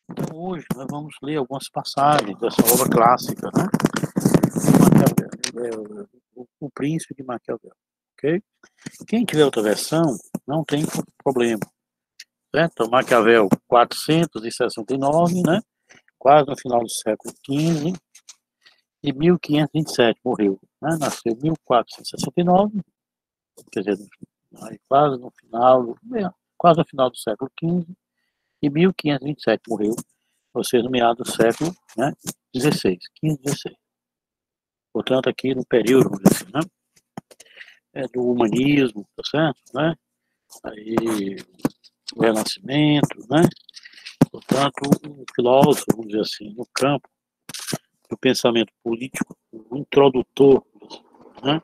Então, hoje nós vamos ler algumas passagens dessa obra clássica, né? O Príncipe de Maquiavel, ok? Quem tiver outra versão, não tem problema, certo? Então, Maquiavel, 469, né? Quase no final do século XV, e 1527 morreu, né? Nasceu em 1469, quer dizer, quase no final, quase no final do século XV, e 1527 morreu, ou seja, no meado do século, né, 16, 15, 16. Portanto, aqui no período, vamos dizer assim, né, do humanismo, tá certo, né, aí o Renascimento, né, portanto, um filósofo, vamos dizer assim, no campo do pensamento político, um introdutor, né,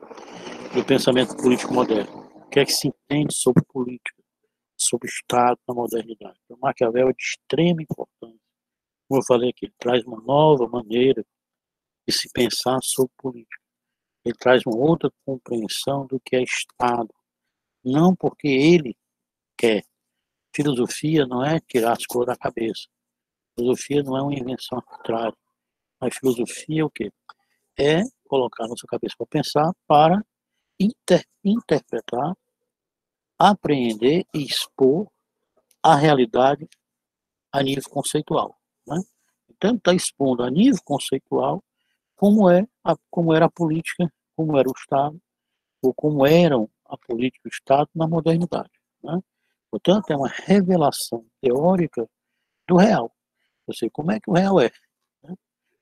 do pensamento político moderno. O que é que se entende sobre política, sobre Estado na modernidade? O Maquiavel é de extrema importância. Como eu falei aqui, ele traz uma nova maneira de se pensar sobre política. Ele traz uma outra compreensão do que é Estado. Não porque ele quer. Filosofia não é tirar as coisas da cabeça. Filosofia não é uma invenção arbitrária. Mas filosofia é o quê? É colocar na sua cabeça para pensar, para interpretar, apreender e expor a realidade a nível conceitual. Né? Então, está expondo a nível conceitual como era a política, como era o Estado, ou como eram a política e o Estado na modernidade. Né? Portanto, é uma revelação teórica do real. Ou seja, como é que o real é. Né?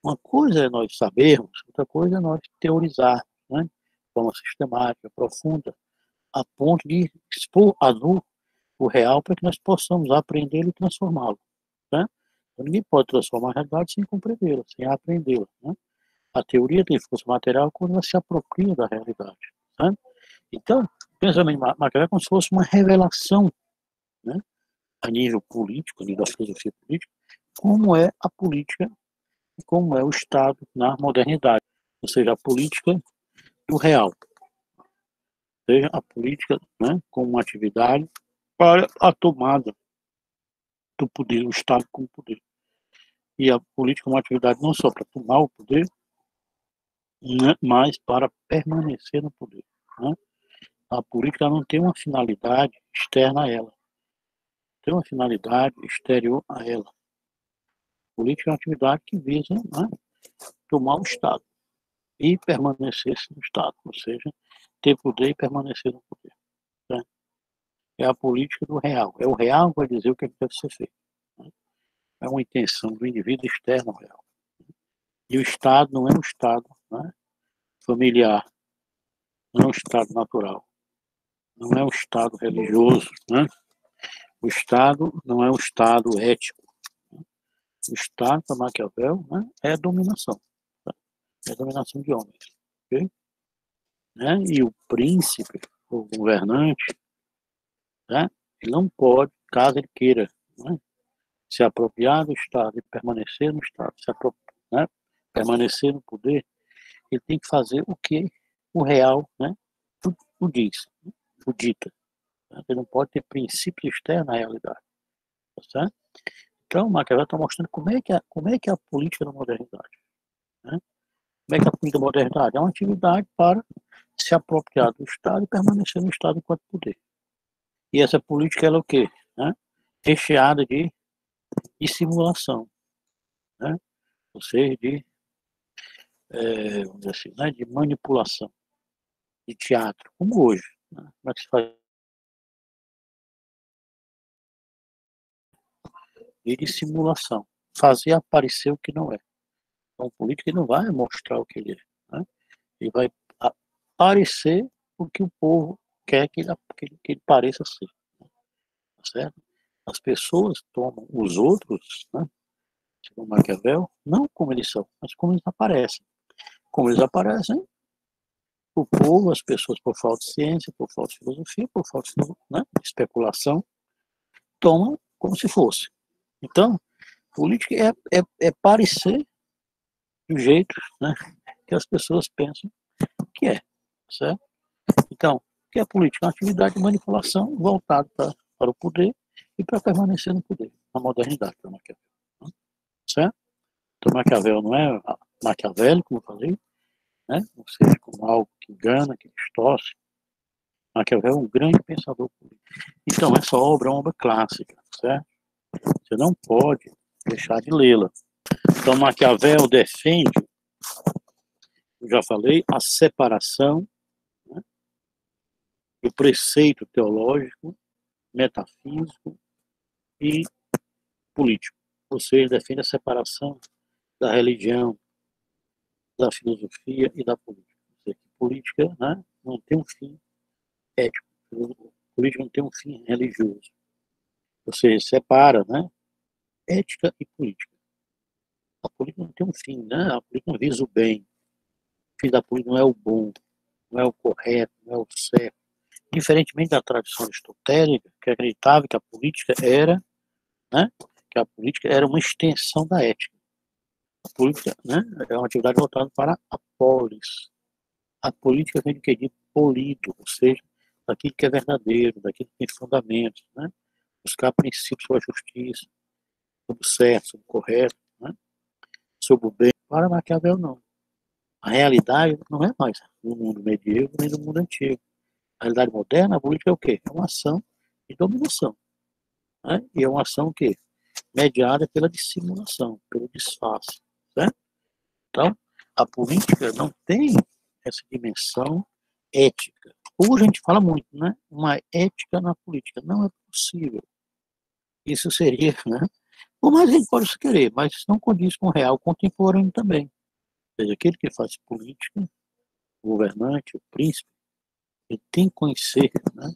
Uma coisa é nós sabermos, outra coisa é nós teorizar, né? De forma sistemática, profunda, a ponto de expor a nu o real para que nós possamos aprendê-lo e transformá-lo. Né? Então, ninguém pode transformar a realidade sem compreendê-la, sem aprendê-la. Né? A teoria tem força material quando ela se apropria da realidade. Né? Então, o pensamento Maquiavel é como se fosse uma revelação, né, a nível político, a nível da filosofia política, como é a política e como é o Estado na modernidade. Ou seja, a política do real. Ou seja, a política, né, como uma atividade para a tomada do poder, o Estado como poder. E a política é uma atividade não só para tomar o poder, né, mas para permanecer no poder. Né? A política não tem uma finalidade externa a ela, tem uma finalidade exterior a ela. A política é uma atividade que visa, né, tomar o Estado e permanecer no Estado, ou seja, ter poder e permanecer no poder. Né? É a política do real. É o real que vai dizer o que deve ser feito. Né? É uma intenção do indivíduo externo ao real. E o Estado não é um Estado, né, familiar, não é um Estado natural, não é um Estado religioso. Né? O Estado não é um Estado ético. O Estado, para Maquiavel, né, é a dominação. Tá? É a dominação de homens. Okay? Né? E o príncipe, o governante, né, ele não pode, caso ele queira, né, se apropriar do Estado e permanecer no Estado, né, permanecer no poder, ele tem que fazer o que o real, né, o diz, o dita. Né? Ele não pode ter princípios externos à realidade. Tá certo? Então, Maquiavel está mostrando como é que é a política da modernidade. Né? Como é que é a política da modernidade? É uma atividade para se apropriar do Estado e permanecer no Estado enquanto poder. E essa política ela é o quê? Né? Recheada de simulação, né? Ou seja, vamos dizer assim, né? De manipulação, de teatro, como hoje. Né? Como é que se faz? E de simulação, fazer aparecer o que não é. Então, o político não vai mostrar o que ele é. Né? Ele vai aparecer o que o povo quer que ele pareça ser. Tá certo? As pessoas tomam os outros, né, segundo Maquiavel, não como eles são, mas como eles aparecem. Como eles aparecem, o povo, as pessoas, por falta de ciência, por falta de filosofia, por falta de, né, especulação, tomam como se fosse. Então, política é parecer do jeito, né, que as pessoas pensam que é. Certo? Então, o que é política? É uma atividade de manipulação voltada para o poder e para permanecer no poder, na modernidade, como é que é. Então, Maquiavel não é maquiavélico, como eu falei, né? Ou seja, como algo que engana, que distorce. Maquiavel é um grande pensador político. Então, essa obra é uma obra clássica, certo? Você não pode deixar de lê-la. Então, Maquiavel defende, eu já falei, a separação, né, do preceito teológico, metafísico e político. Ou seja, defende a separação da religião, da filosofia e da política. Ou seja, política, né, não tem um fim ético. Política não tem um fim religioso. Ou seja, separa, né, ética e política. A política não tem um fim, né? A política não visa o bem. O fim da política não é o bom, não é o correto, não é o certo. Diferentemente da tradição aristotélica, que acreditava que a política era, né, que a política era uma extensão da ética. A política, né, é uma atividade voltada para a polis. A política vem do que? De polido, ou seja, daquilo que é verdadeiro, daquilo que tem fundamentos, né? Buscar princípios sobre a justiça, sobre o certo, sobre o correto, né? Sobre o bem. Para Maquiavel, não. A realidade não é mais no mundo medieval nem no mundo antigo. A realidade moderna, a política é o quê? É uma ação de dominação. Né? E é uma ação o quê? Mediada pela dissimulação, pelo disfarce. Certo? Então, a política não tem essa dimensão ética. Hoje a gente fala muito, né? Uma ética na política. Não é possível. Isso seria, né? Por mais que a gente possa querer, mas isso não condiz com o real contemporâneo também. Ou seja, aquele que faz política, o governante, o príncipe, ele tem que conhecer, né,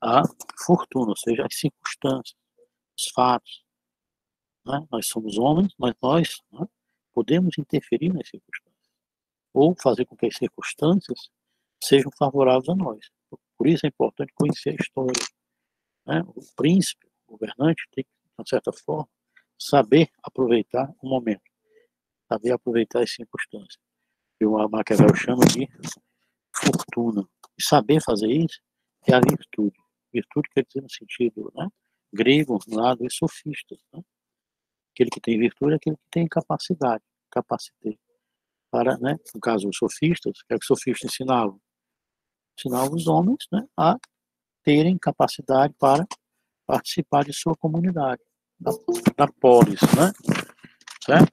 a fortuna, ou seja, as circunstâncias, os fatos. Né? Nós somos homens, mas nós, né, podemos interferir nas circunstâncias. Ou fazer com que as circunstâncias sejam favoráveis a nós. Por isso é importante conhecer a história. Né? O príncipe, o governante, tem que, de uma certa forma, saber aproveitar o momento, saber aproveitar as circunstâncias. E o Maquiavel chama de fortuna. E saber fazer isso é a virtude. Virtude quer dizer no sentido, né, grego, lá dos sofistas. Né? Aquele que tem virtude é aquele que tem capacidade, capacité. Para, né, no caso, os sofistas, o que é que os sofistas ensinavam? Ensinavam os homens, né, a terem capacidade para participar de sua comunidade, da polis, né? Certo?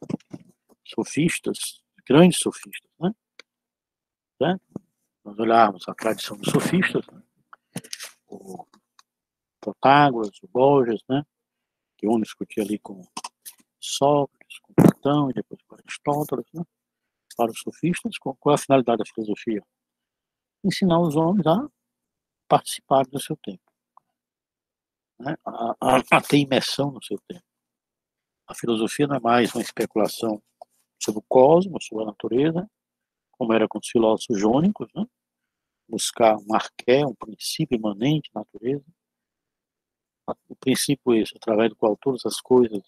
Sofistas, grandes sofistas, né? Certo? Nós olharmos a tradição dos sofistas, né? O Protágoras, o Borges, né? Que um discutia ali com Sócrates, com Platão e depois com Aristóteles, né? Para os sofistas, qual é a finalidade da filosofia? Ensinar os homens a participar do seu tempo, né? A ter imersão no seu tempo. A filosofia não é mais uma especulação sobre o cosmos, sobre a natureza, como era com os filósofos jônicos, né? Buscar um arqué, um princípio imanente da natureza, o princípio esse, através do qual todas as coisas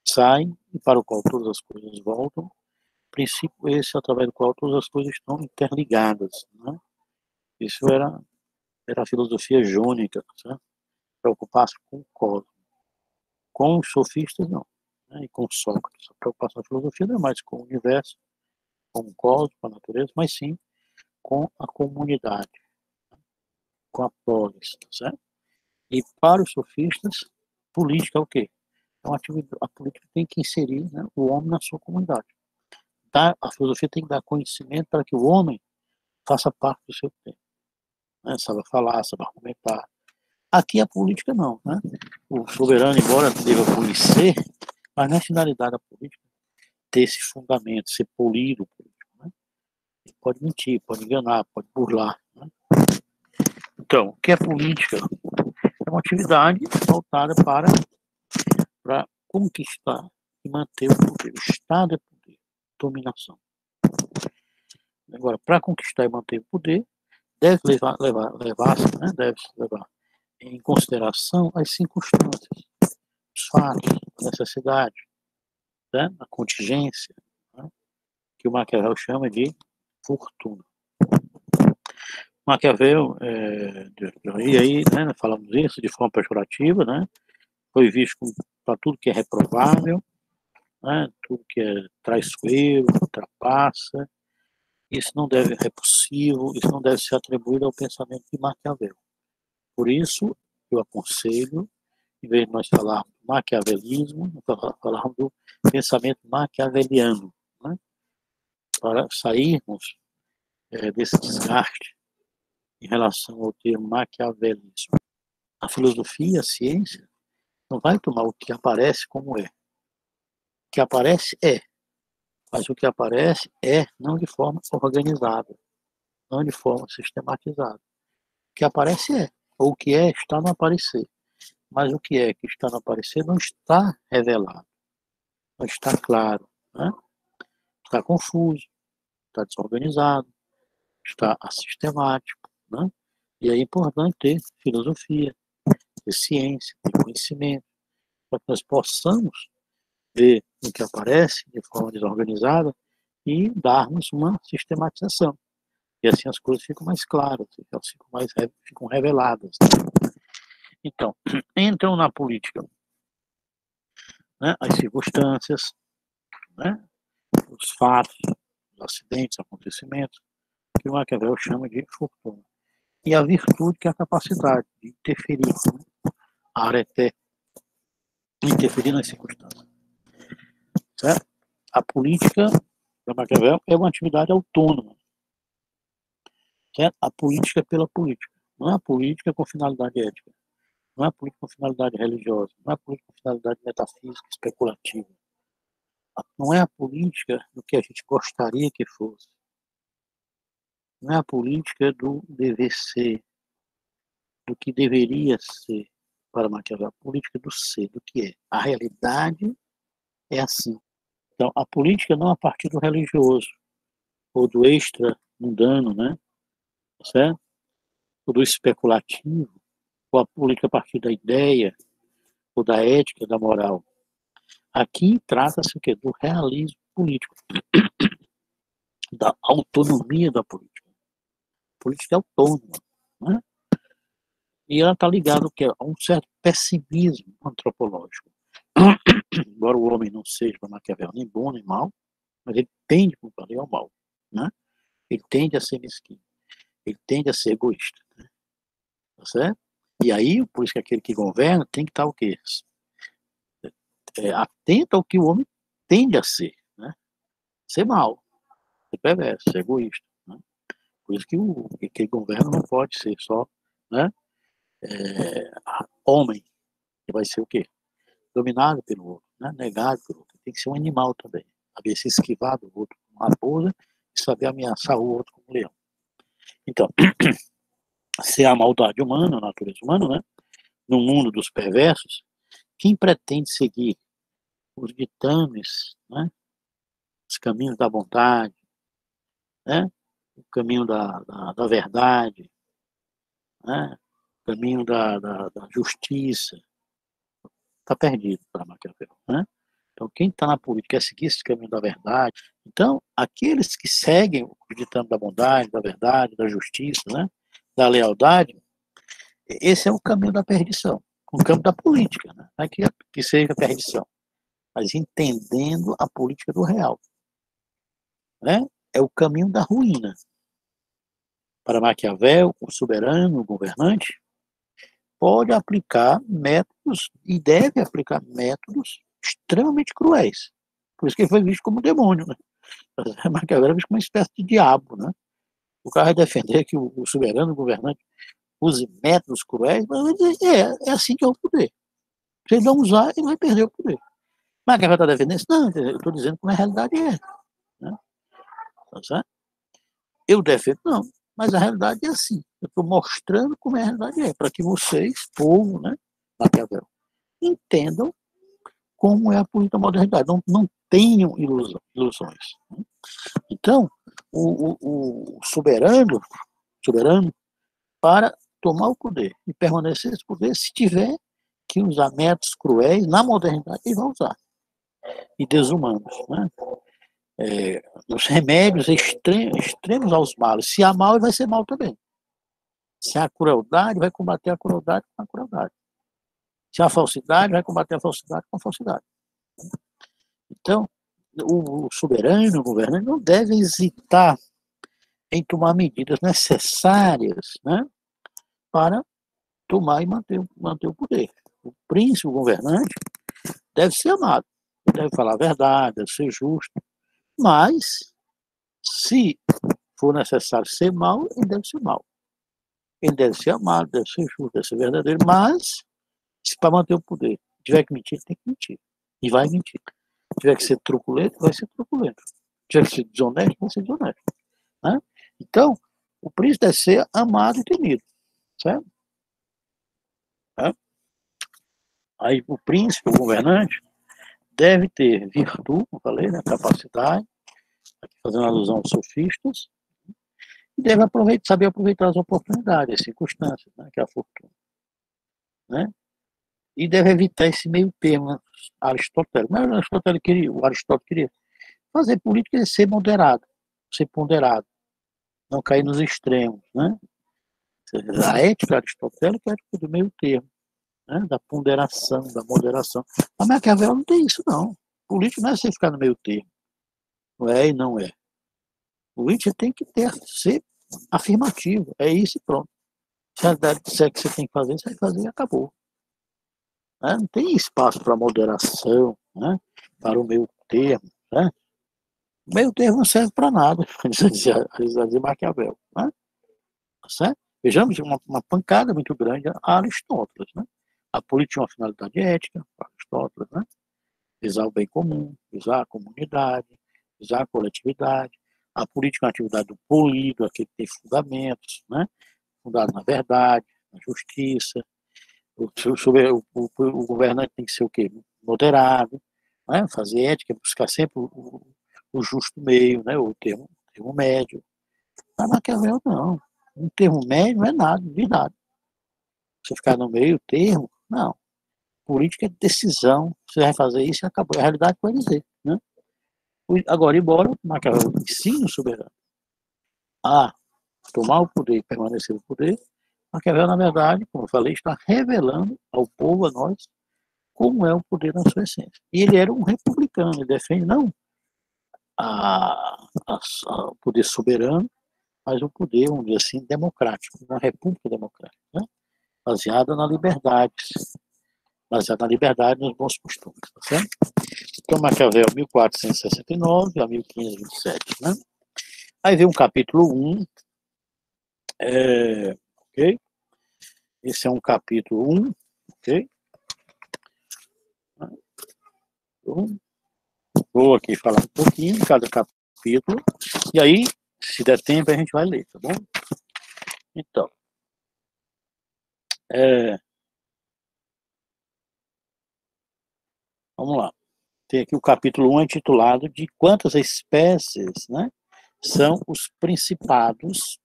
saem e para o qual todas as coisas voltam, princípio esse, através do qual todas as coisas estão interligadas. Né? Isso era a filosofia jônica, certo? Preocupar-se com o cosmos. Com os sofistas, não. Né? E com Sócrates. A preocupação da filosofia não é mais com o universo, com o cosmos, com a natureza, mas sim com a comunidade, com a polis, certo? E para os sofistas, política é o quê? É uma atividade, a política tem que inserir, né, o homem na sua comunidade. A filosofia tem que dar conhecimento para que o homem faça parte do seu tempo. Né? Saiba falar, saiba argumentar. Aqui a política não. Né? O soberano, embora deva conhecer, mas não é finalidade da política ter esse fundamento, ser polido. Né? Ele pode mentir, pode enganar, pode burlar. Né? Então, o que é política? É uma atividade voltada para conquistar e manter o poder. O Estado é poder, dominação. Agora, para conquistar e manter o poder, deve levar né, deve levar em consideração as circunstâncias, os fatos, a necessidade, né, a contingência, né, que o Maquiavel chama de fortuna. Maquiavel, e aí, né, falamos isso de forma pejorativa, né, foi visto para tudo que é reprovável, né? Tudo que é traiçoeiro, ultrapassa, isso não deve, é possível, isso não deve ser atribuído ao pensamento de Maquiavel. Por isso, eu aconselho, em vez de nós falarmos maquiavelismo, falarmos do pensamento maquiaveliano, né? Para sairmos desse desgaste em relação ao termo maquiavelismo. A filosofia, a ciência, não vai tomar o que aparece como é. O que aparece é, mas o que aparece é não de forma organizada, não de forma sistematizada. O que aparece é, ou o que é está no aparecer. Mas o que é que está no aparecer não está revelado, não está claro, né? Está confuso, está desorganizado, está assistemático, né? E é importante ter filosofia, ter ciência, ter conhecimento, para que nós possamos ver o que aparece de forma desorganizada e darmos uma sistematização. E assim as coisas ficam mais claras, elas ficam reveladas. Então, entram na política, né, as circunstâncias, né, os fatos, os acidentes, acontecimentos, que o Maquiavel chama de fortuna. E a virtude, que é a capacidade de interferir, né, a areté, interferir nas circunstâncias. Certo? A política da Maquiavel é uma atividade autônoma. Certo? A política pela política. Não é a política com finalidade ética. Não é a política com finalidade religiosa. Não é a política com finalidade metafísica, especulativa. Não é a política do que a gente gostaria que fosse. Não é a política do dever ser, do que deveria ser para Maquiavel. A política do ser, do que é. A realidade é assim. Então, a política não a partir do religioso, ou do extra-mundano, né? Certo? Ou do especulativo, ou a política a partir da ideia, ou da ética, da moral. Aqui trata-se o quê? Do realismo político, da autonomia da política. A política é autônoma, né? E ela está ligada a um certo pessimismo antropológico. Embora o homem não seja para Maquiavel nem bom nem mal, mas ele tende para o mal, né? Ele tende a ser mesquinho, ele tende a ser egoísta, né? Tá certo? E aí, por isso que aquele que governa tem que estar o quê? Atento ao que o homem tende a ser, né? Ser mal, ser perverso, ser egoísta, né? Por isso que que governo não pode ser só, né, homem, que vai ser o quê? Dominado pelo outro, né? Negado pelo outro. Tem que ser um animal também, saber se esquivar do outro como uma raposa e saber ameaçar o outro como um leão. Então, se há a maldade humana, a natureza humana, né, no mundo dos perversos, quem pretende seguir os ditames, né, os caminhos da bondade, né, o caminho da verdade, né, o caminho da justiça, está perdido para Maquiavel, né? Então, quem está na política quer seguir esse caminho da verdade. Então, aqueles que seguem o ditame da bondade, da verdade, da justiça, né, da lealdade, esse é o caminho da perdição, o caminho da política, né? Não é que seja a perdição, mas entendendo a política do real, né? É o caminho da ruína. Para Maquiavel, o soberano, o governante, pode aplicar métodos e deve aplicar métodos extremamente cruéis. Por isso que ele foi visto como demônio, né? Maquiavel era visto como uma espécie de diabo, né? O cara vai defender que o soberano, o governante, use métodos cruéis, mas vai dizer, é assim que é o poder. Se ele não usar, ele vai perder o poder. Maquiavel está defendendo isso? Não, eu estou dizendo como a realidade é. Né? Tá, eu defendo, não. Mas a realidade é assim. Eu estou mostrando como a realidade é, para que vocês, povo, né, Maquiavel, entendam como é a política modernidade. Não tenham ilusões. Né? Então, o soberano, para tomar o poder e permanecer esse poder, se tiver que usar métodos cruéis, na modernidade, ele vai usar. E desumanos. Né? Os remédios extremos aos males. Se há mal, ele vai ser mal também. Se há crueldade, vai combater a crueldade com a crueldade. Se há falsidade, vai combater a falsidade com a falsidade. Então, o soberano, o governante, não deve hesitar em tomar medidas necessárias, né, para tomar e manter o poder. O príncipe, o governante, deve ser amado, deve falar a verdade, deve ser justo, mas, se for necessário ser mau, ele deve ser mau. Ele deve ser amado, deve ser justo, deve ser verdadeiro, mas, se para manter o poder tiver que mentir, tem que mentir. E vai mentir. Se tiver que ser truculento, vai ser truculento. Se tiver que ser desonesto, vai ser desonesto. Né? Então, o príncipe deve ser amado e temido. Certo? Né? Aí o príncipe, o governante, deve ter virtude, como falei, né, capacidade, aqui fazendo alusão aos sofistas, e deve saber aproveitar as oportunidades, as circunstâncias, né, que é a fortuna. Né? E deve evitar esse meio termo aristotélico. Mas o Aristóteles queria fazer política e ser moderado, ser ponderado, não cair nos extremos. Né? A ética aristotélica é a ética do meio termo, né? Da ponderação, da moderação. A Maquiavel não tem isso, não. Político não é você ficar no meio termo. Não é e não é. Política tem que ser afirmativo. É isso e pronto. Se a realidade disser que você tem que fazer, você vai fazer e acabou. Né? Não tem espaço para moderação, né? Para o meio termo. Né? O meio termo não serve para nada, dizia Maquiavel. Né? Certo? Vejamos uma pancada muito grande a Aristóteles. Né? A política tinha uma finalidade ética, para Aristóteles, né? Visar o bem comum, visar a comunidade, visar a coletividade. A política é uma atividade do polido, aquele que tem fundamentos, né? Fundado na verdade, na justiça. O governante tem que ser o quê? Moderado, né? Fazer ética, buscar sempre o justo meio, né? O termo médio. Mas Maquiavel não. Um termo médio não é nada, de nada. Você ficar no meio termo, não. Política é decisão. Você vai fazer isso e acabou. A realidade pode dizer. Né? Agora, embora Maquiavel ensine o soberano a tomar o poder e permanecer no poder, Maquiavel, na verdade, como eu falei, está revelando ao povo, a nós, como é o poder na sua essência. E ele era um republicano, ele defende não o poder soberano, mas o poder, vamos dizer assim, democrático, uma república democrática, né? Baseada na liberdade, nos bons costumes. Tá certo? Então, Maquiavel, 1469 a 1527. Né? Aí vem um capítulo 1, ok? Esse é um capítulo 1, ok? Então, vou aqui falar um pouquinho de cada capítulo, e aí, se der tempo, a gente vai ler, tá bom? Então, vamos lá. Tem aqui o capítulo 1 intitulado de quantas espécies, né, são os principados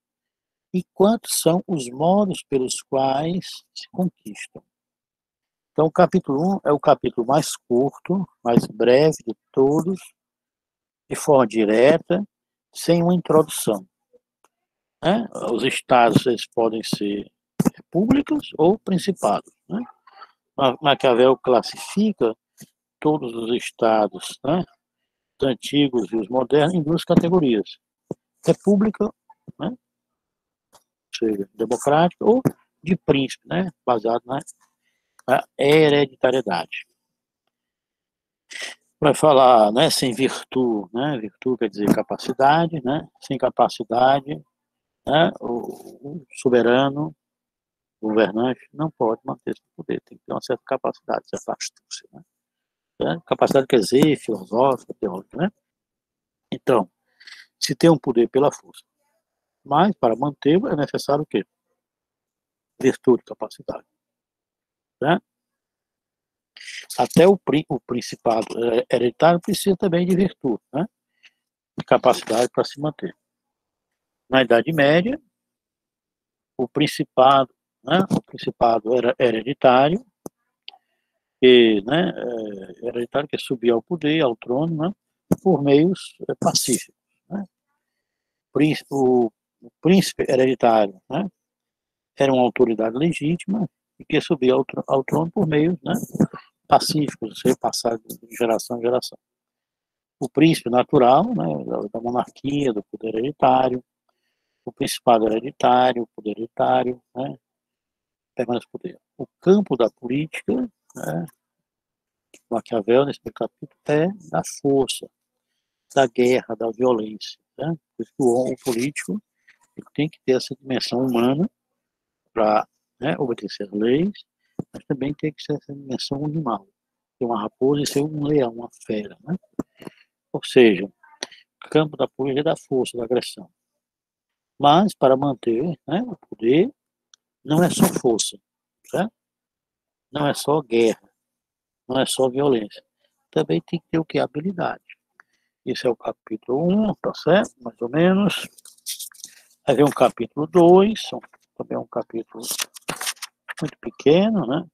e quantos são os modos pelos quais se conquistam. Então, o capítulo 1 é o capítulo mais curto, mais breve de todos, de forma direta, sem uma introdução. Né? Os estados eles podem ser repúblicas ou principados. Né? Maquiavel classifica todos os estados, né, os antigos e os modernos, em duas categorias: república, né, seja democrática, ou de príncipe, né, baseado na hereditariedade. Vai falar, né, sem virtude, né, virtude quer dizer capacidade, né, sem capacidade, né, o soberano, o governante, não pode manter esse poder, tem que ter uma certa capacidade, certa astúcia, né? Capacidade quer dizer filosófica, teórica, né? Então, se tem um poder pela força, mas para mantê-lo é necessário o quê? Virtude, capacidade, né? Até o principado hereditário precisa também de virtude, né? De capacidade para se manter. Na Idade Média, o principado, né? O principado era hereditário, né? Hereditário que subia ao poder, ao trono, né? Por meios pacíficos, né? O príncipe hereditário, né? Era uma autoridade legítima e que subia ao trono por meios, né, pacíficos, ser passado de geração em geração. o príncipe natural, né, da monarquia, do poder hereditário, o principado hereditário, o poder hereditário, né, permanece o poder. O campo da política, né, Maquiavel, nesse capítulo, é da força, da guerra, da violência. Né? Por isso que o político ele tem que ter essa dimensão humana para, né, obedecer às leis, mas também tem que ser essa dimensão animal. Ser uma raposa e ser um leão, uma fera. Né? Ou seja, o campo da política é da força, da agressão. Mas, para manter, né, o poder, não é só força, certo? Não é só guerra, não é só violência. Também tem que ter o que? Habilidade. Esse é o capítulo 1, tá certo? Mais ou menos. Aí vem um capítulo 2, também é um capítulo muito pequeno, né?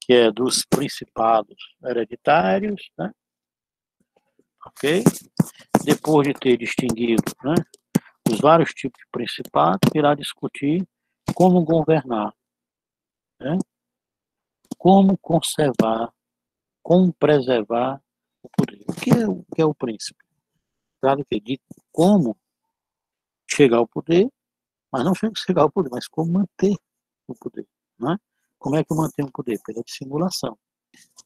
Que é dos principados hereditários, né? Ok? Depois de ter distinguido, né, os vários tipos de principado, irá discutir como governar, né? Como conservar, como preservar o poder. O que é o príncipe? Claro que de como chegar ao poder, mas não chegar ao poder, mas como manter o poder. Né? Como é que eu mantenho o poder? Pela dissimulação.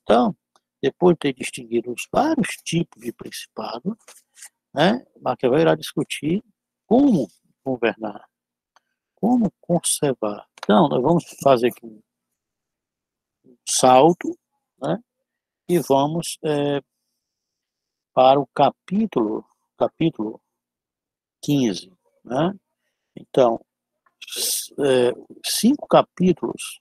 Então, depois de ter distinguido os vários tipos de principado, né, Maquiavel irá discutir como governar, como conservar. Então, nós vamos fazer aqui um salto, né, e vamos para o capítulo 15. Né? Então, 5 capítulos,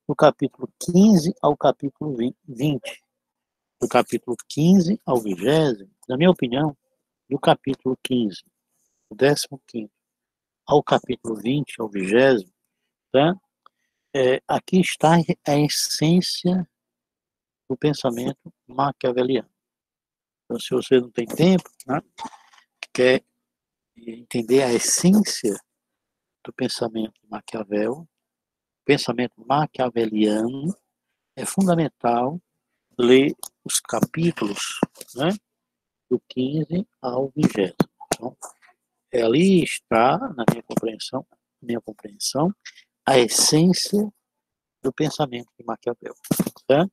do capítulo 15 ao capítulo 20. Do capítulo 15 ao 20º, na minha opinião, do capítulo 15, o 15º, ao capítulo 20, ao 20º, tá? Aqui está a essência do pensamento maquiaveliano. Então, se você não tem tempo, né, quer entender a essência do pensamento de Maquiavel, pensamento maquiaveliano, é fundamental ler os capítulos, né, do 15 ao 20º. Então, ali está, na minha compreensão, a essência do pensamento de Maquiavel. Tá?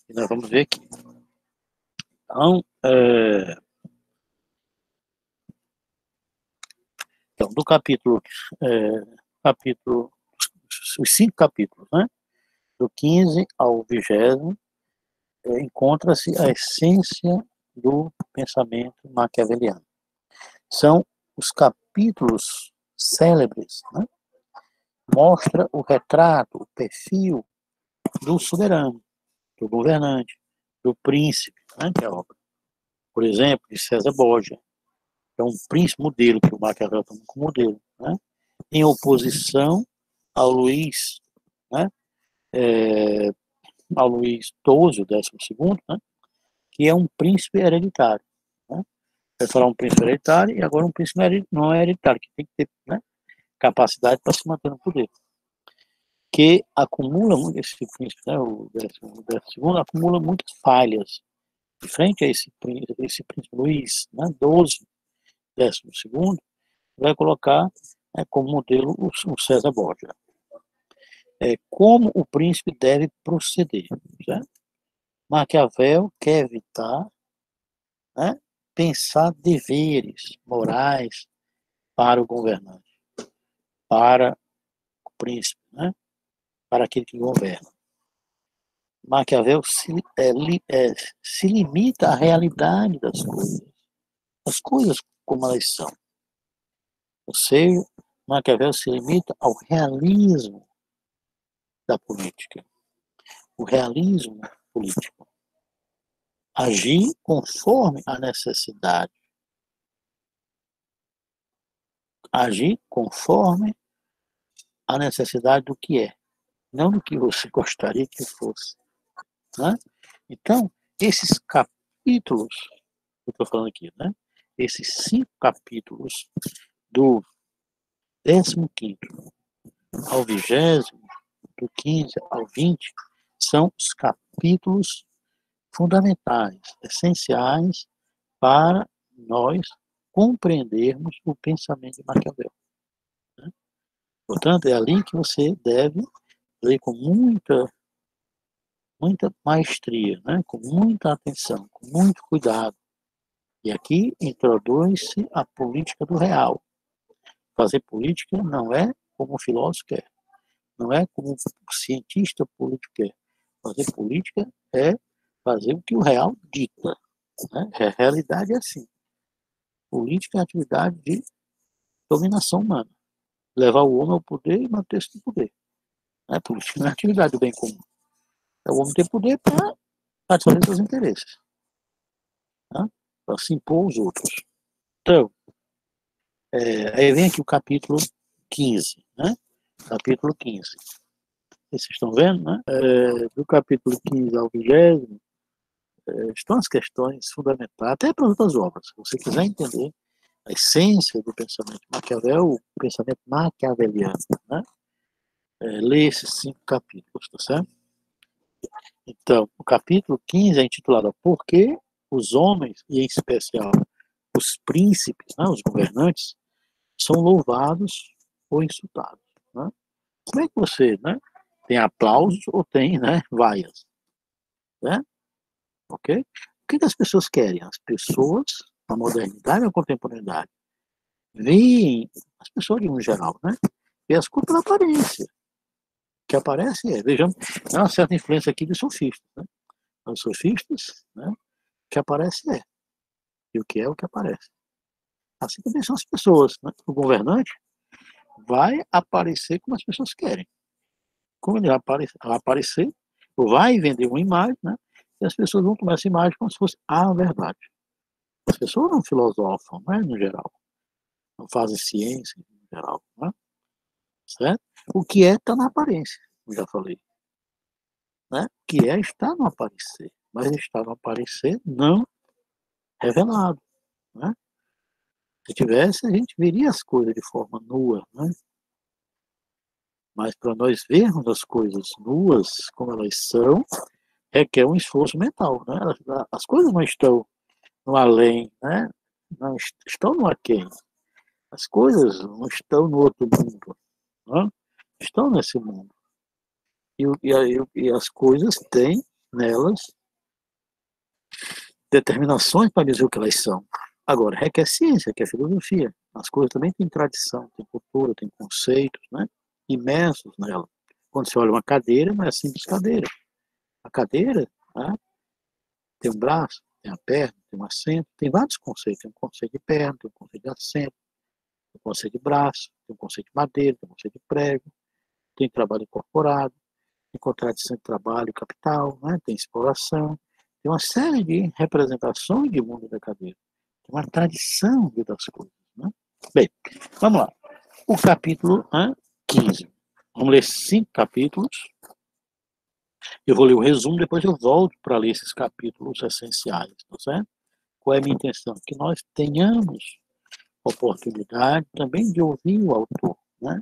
E nós vamos ver aqui. Então, do capítulo, os 5 capítulos, né? Do 15 ao 20º, encontra-se a essência do pensamento maquiaveliano. São os capítulos célebres, né? Mostra o retrato, o perfil do soberano, do governante, do príncipe, né? Que é a obra, por exemplo, de César Borgia. É um príncipe modelo que o Maquiavel toma como modelo, né? Em oposição ao Luís, né? Ao Luís XII, o 12º, né? Que é um príncipe hereditário. Né? Vai falar um príncipe hereditário e agora um príncipe não é hereditário, que tem que ter, né, capacidade para se manter no poder. Que acumula, esse príncipe, né, o 12º, acumula muitas falhas. De frente a esse príncipe Luís, né, 12º, vai colocar, né, como modelo o César Borgia. Como o príncipe deve proceder. Certo? Maquiavel quer evitar, né, pensar deveres morais para o governante, para o príncipe, né, para aquele que governa. Maquiavel se limita à realidade das coisas, as coisas como elas são. Ou seja, Maquiavel se limita ao realismo da política, o realismo político. Agir conforme a necessidade. Agir conforme a necessidade do que é, não do que você gostaria que fosse. Né? Então, esses capítulos, que eu estou falando aqui, né? Esses 5 capítulos, do 15º ao 20º, do 15 ao 20, são os capítulos fundamentais, essenciais para nós compreendermos o pensamento de Maquiavel. Né? Portanto, é ali que você deve ler com muita maestria, né? Com muita atenção, com muito cuidado. E aqui introduz-se a política do real. Fazer política não é como o filósofo quer, não é como o cientista político quer. Fazer política é fazer o que o real dita. Né? A realidade é assim. Política é atividade de dominação humana. Levar o homem ao poder e manter-se no poder. Né? Política não é atividade do bem comum. É o homem ter poder para satisfazer seus interesses. Né? Para se impor aos outros. Então, aí vem aqui o capítulo 15. Né? Capítulo 15. Vocês estão vendo, né? Do capítulo 15 ao 20, estão as questões fundamentais, até para outras obras. Se você quiser entender a essência do pensamento de Maquiavel, o pensamento maquiaveliano, né? Lê esses 5 capítulos, tá certo? Então, o capítulo 15 é intitulado Por que os homens, e em especial os príncipes, né, os governantes, são louvados ou insultados. Né? Como é que você, né, tem aplausos ou tem, né, vaias? Né? Ok? O que as pessoas querem? As pessoas, na modernidade ou na contemporaneidade, veem, as pessoas de um geral, né? Vê as coisas pela aparência. O que aparece vejamos, há uma certa influência aqui de sofistas. Né? Os sofistas, né? O que aparece e o que é o que aparece. Assim também são as pessoas. Né? O governante vai aparecer como as pessoas querem. Como ele vai aparecer, vai vender uma imagem, né? E as pessoas vão tomar essa imagem como se fosse a verdade. As pessoas não filosofam, né, no geral. Não fazem ciência, no geral. Né? Certo? O que é está na aparência, como já falei. Né? O que é está no aparecer, mas está no aparecer não revelado. Né? Se tivesse, a gente veria as coisas de forma nua. Né? Mas para nós vermos as coisas nuas como elas são, requer um esforço mental. Né? As coisas não estão no além, né? Não estão no aquém. As coisas não estão no outro mundo. Né? Estão nesse mundo. E as coisas têm nelas determinações para dizer o que elas são. Agora, requer ciência, requer filosofia. As coisas também têm tradição, têm cultura, têm conceitos, né? Imensos nela. Quando você olha uma cadeira, não é simples cadeira. A cadeira, né? Tem um braço, tem a perna, tem um assento, tem vários conceitos. Tem um conceito de perna, tem um conceito de assento, tem um conceito de braço, tem um conceito de madeira, tem um conceito de prego, tem trabalho incorporado, tem contradição de trabalho e capital, né? Tem exploração, tem uma série de representações de mundo da cadeira. Tem uma tradição das coisas. Né? Bem, vamos lá. O capítulo 15. Vamos ler 5 capítulos. Eu vou ler o resumo, depois eu volto para ler esses capítulos essenciais. Tá certo? Qual é a minha intenção? Que nós tenhamos oportunidade também de ouvir o autor, né?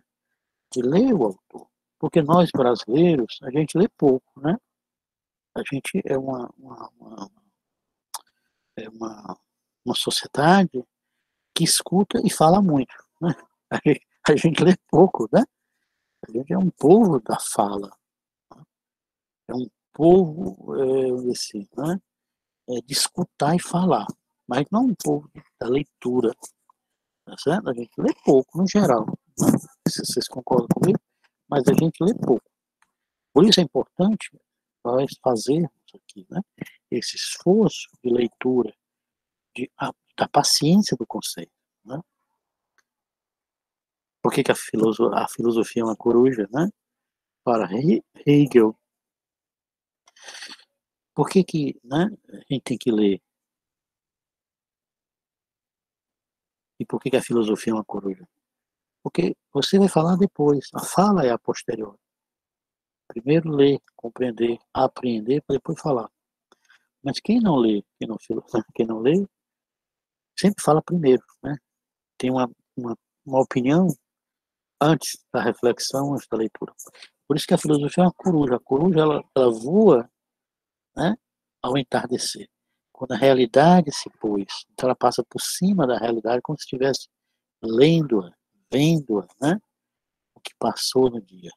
De ler o autor. Porque nós, brasileiros, a gente lê pouco, né? A gente é uma sociedade que escuta e fala muito, né? A gente lê pouco, né? A gente é um povo da fala, né? É um povo, assim, né? De escutar e falar, mas não um povo da leitura, tá certo? A gente lê pouco, no geral, né? Se vocês concordam comigo, mas a gente lê pouco. Por isso é importante nós fazermos aqui, né? Esse esforço de leitura, da paciência do conceito, né? Por que a filosofia é uma coruja, né? Para Hegel. Por que, né, a gente tem que ler? E por que a filosofia é uma coruja? Porque você vai falar depois. A fala é a posterior. Primeiro ler, compreender, apreender, para depois falar. Mas quem não lê, quem não lê, sempre fala primeiro, né? Tem uma opinião antes da reflexão, antes da leitura. Por isso que a filosofia é uma coruja. A coruja, ela voa, né, ao entardecer. quando a realidade se pôs, então ela passa por cima da realidade como se estivesse lendo-a, vendo-a, né? O que passou no dia.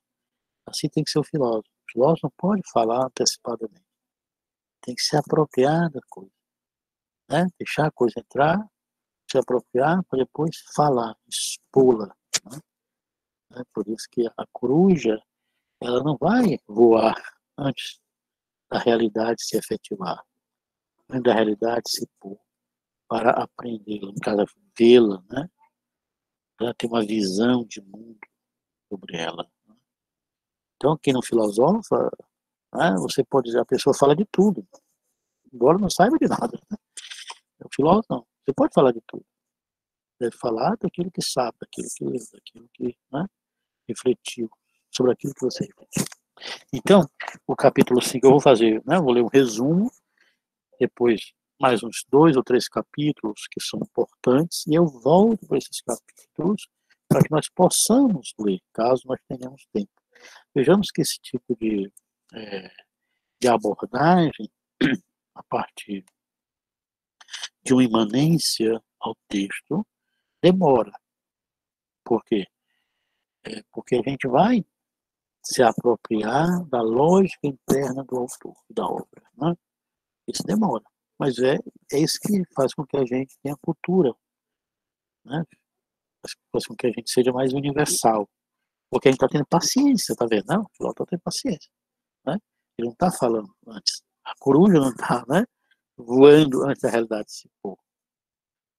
Assim tem que ser o filósofo. O filósofo não pode falar antecipadamente. Tem que se apropriar da coisa, né? Deixar a coisa entrar, se apropriar para depois falar, expô-la, né? Por isso que a coruja, ela não vai voar antes da realidade se efetivar, antes da realidade se pôr, para aprendê-la, no caso, vê-la, né? Ela tem uma visão de mundo sobre ela. Então, quem não filosofa, né, você pode dizer, a pessoa fala de tudo, embora não saiba de nada. Né? O filósofo não. Você pode falar de tudo. Deve falar daquilo que sabe, daquilo que leu, daquilo que, né, refletiu, sobre aquilo que você refletiu. Então, o capítulo 5 eu vou fazer, né, vou ler um resumo, depois mais uns 2 ou 3 capítulos que são importantes, e eu volto para esses capítulos para que nós possamos ler, caso nós tenhamos tempo. Vejamos que esse tipo de abordagem, a partir de uma imanência ao texto, demora. Por quê? Porque a gente vai se apropriar da lógica interna do autor, da obra. Né? Isso demora. Mas é isso que faz com que a gente tenha cultura. Né? Faz com que a gente seja mais universal. Porque a gente está tendo paciência, tá vendo? Não, o filósofo está tendo paciência. Né? Ele não está falando antes. A coruja não está, né, voando antes da realidade se pôr.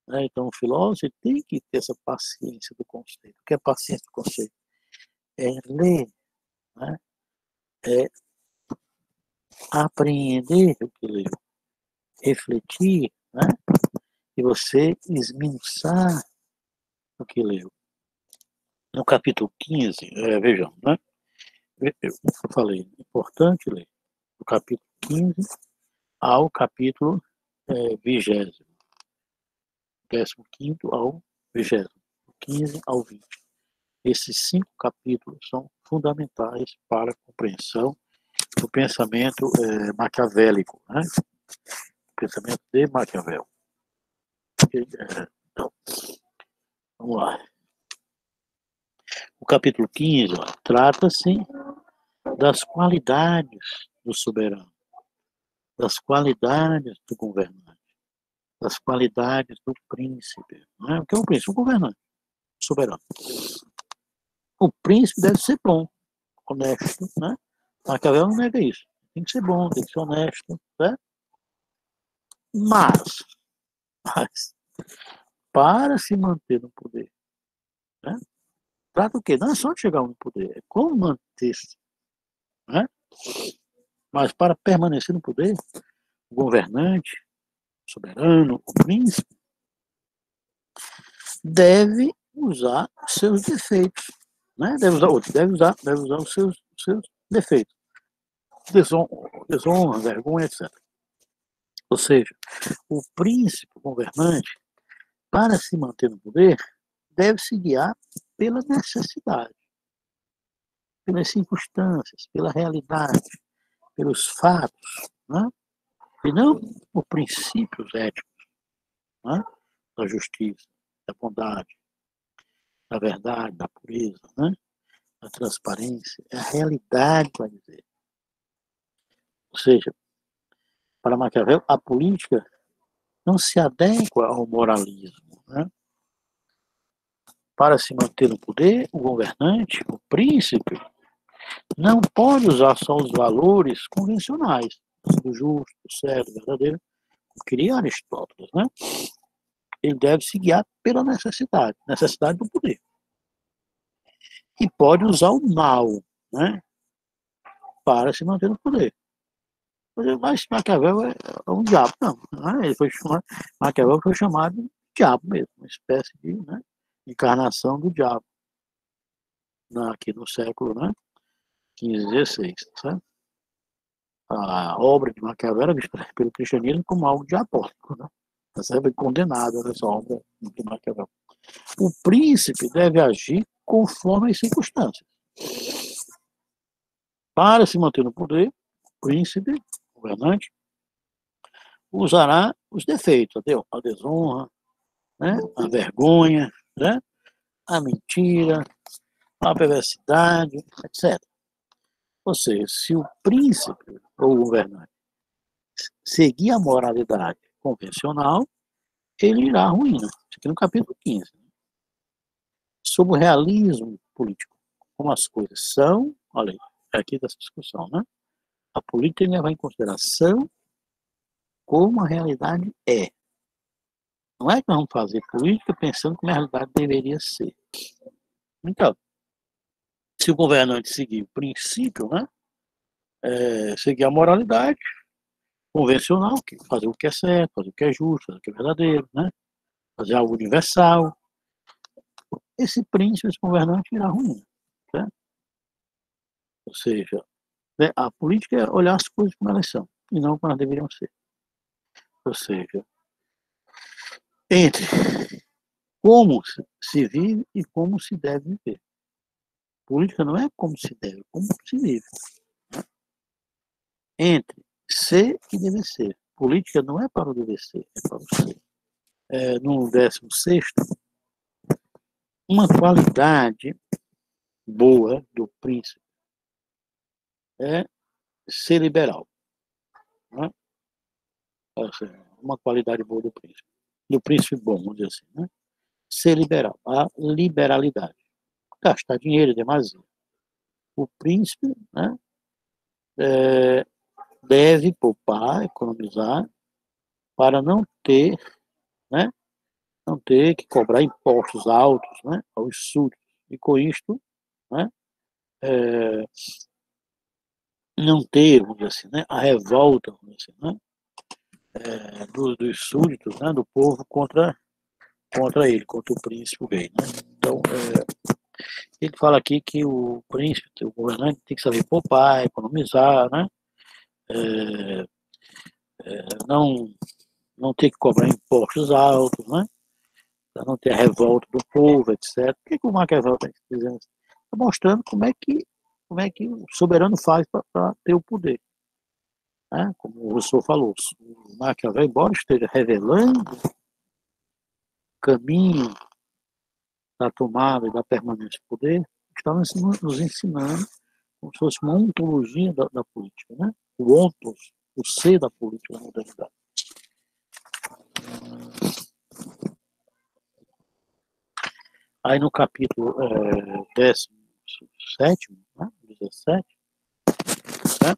Né? Então, o filósofo tem que ter essa paciência do conceito. O que é paciência do conceito? É ler, né? É apreender o que leu, refletir, né? E você esmiuçar o que leu. No capítulo 15, vejam, né? Eu falei, importante ler. Do capítulo 15 ao capítulo 20º. 15º ao 20º. 15 ao 20. Esses 5 capítulos são fundamentais para a compreensão do pensamento maquiavélico, né? O pensamento de Maquiavel. Então, vamos lá. O capítulo 15 trata-se das qualidades do soberano, das qualidades do governante, das qualidades do príncipe. Né? O que é um príncipe? Um governante, soberano. O príncipe deve ser bom, honesto, né? Maquiavel não nega isso. Tem que ser bom, tem que ser honesto, né? Mas para se manter no poder, né? Trata o quê? Não é só de chegar no poder, é como manter-se, né? Mas para permanecer no poder, o governante, o soberano, o príncipe, deve usar seus defeitos, né? Deve usar os seus defeitos. Desonra, vergonha, etc. Ou seja, o príncipe, o governante, para se manter no poder, deve se guiar pela necessidade, pelas circunstâncias, pela realidade, pelos fatos, né? E não por princípios éticos, né? Da justiça, da bondade, da verdade, da pureza, né? Da transparência. É a realidade, vai dizer. Ou seja, para Maquiavel, a política não se adequa ao moralismo. Né? Para se manter no poder, o governante, o príncipe, não pode usar só os valores convencionais, do justo, do certo, do verdadeiro, como queria Aristóteles. Né? Ele deve se guiar pela necessidade do poder. E pode usar o mal, né, para se manter no poder. Mas Maquiavel é um diabo, não. Né? Maquiavel foi chamado de diabo mesmo, uma espécie de, né, encarnação do diabo, aqui no século, né, 15, 16. Certo? A obra de Maquiavel era vista pelo cristianismo como algo diabólico. Né? Está condenada nessa obra de Maquiavel. O príncipe deve agir conforme as circunstâncias. Para se manter no poder, o príncipe, o governante, usará os defeitos, a desonra, né? A vergonha, né? A mentira, a perversidade, etc. Ou seja, se o príncipe ou o governante seguir a moralidade convencional, ele irá à ruína. Isso aqui no capítulo 15. Sobre o realismo político, como as coisas são, olha aí, é aqui dessa discussão, né? A política leva em consideração como a realidade é. Não é que nós vamos fazer política pensando como a realidade deveria ser. Então, se o governante seguir o princípio, né, seguir a moralidade convencional, fazer o que é certo, fazer o que é justo, fazer o que é verdadeiro, né, fazer algo universal, esse príncipe, esse governante irá ruim. Né? Ou seja, né, a política é olhar as coisas como elas são e não como elas deveriam ser. Ou seja, entre como se vive e como se deve viver. Política não é como se deve, é como se vive. Entre ser e dever ser. Política não é para o dever ser, é para o ser. No 16º, uma qualidade boa do príncipe é ser liberal. Né? Ou seja, uma qualidade boa do príncipe bom, vamos dizer assim. Né? Ser liberal, a liberalidade. Gastar dinheiro é demasia. O príncipe, né, deve poupar, economizar, para né, não ter que cobrar impostos altos, né, aos súditos. E com isto, né, não ter, vamos dizer assim, né, a revolta, vamos dizer assim, né, dos súditos, né, do povo contra ele, contra o príncipe rei. Né? Então, ele fala aqui que o príncipe, o governante, tem que saber poupar, economizar, né, não, não ter que cobrar impostos altos, né, para não ter a revolta do povo, etc. O que o Maquiavel está dizendo? Está mostrando como é que o soberano faz para ter o poder. Né? Como o Rousseau falou, o Maquiavel, embora esteja revelando o caminho da tomada e da permanência do poder, está nos ensinando como se fosse uma ontologia da política. Né? O ontos, o ser da política da modernidade. Aí no capítulo 17, né, 17, né,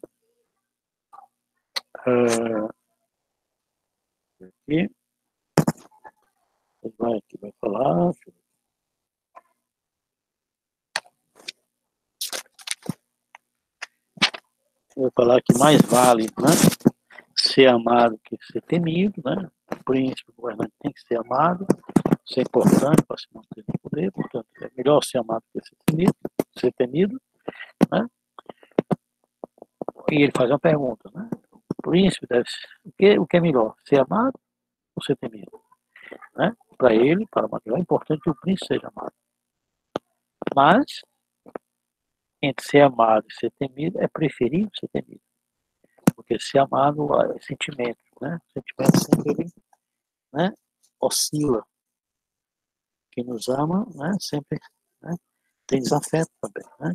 aqui, vai falar, vai falar que mais vale, né, ser amado que ser temido, né? O príncipe, o governante tem que ser amado, isso é importante para se manter no poder, portanto, é melhor ser amado que ser temido, né? E ele faz uma pergunta, né? O príncipe deve ser, o que é melhor, ser amado ou ser temido? Né? Para ele, para Maquiavel, é importante que o príncipe seja amado. Mas, entre ser amado e ser temido, é preferível ser temido. Porque ser amado é sentimento, né? Sentimento sempre ele, né, oscila. Quem nos ama, né, sempre, né, tem desafeto também. Né?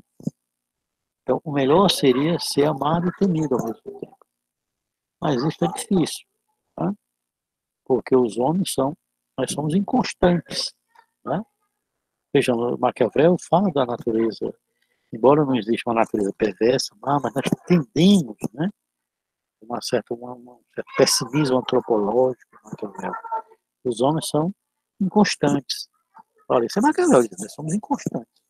Então, o melhor seria ser amado e temido ao mesmo tempo. Mas isso é difícil, né? Porque nós somos inconstantes. Né? Veja, Maquiavel fala da natureza, embora não exista uma natureza perversa, mas nós tendemos, né, um certo pessimismo antropológico. Maquiavel. Os homens são inconstantes. Olha, isso é Maquiavel, nós somos inconstantes.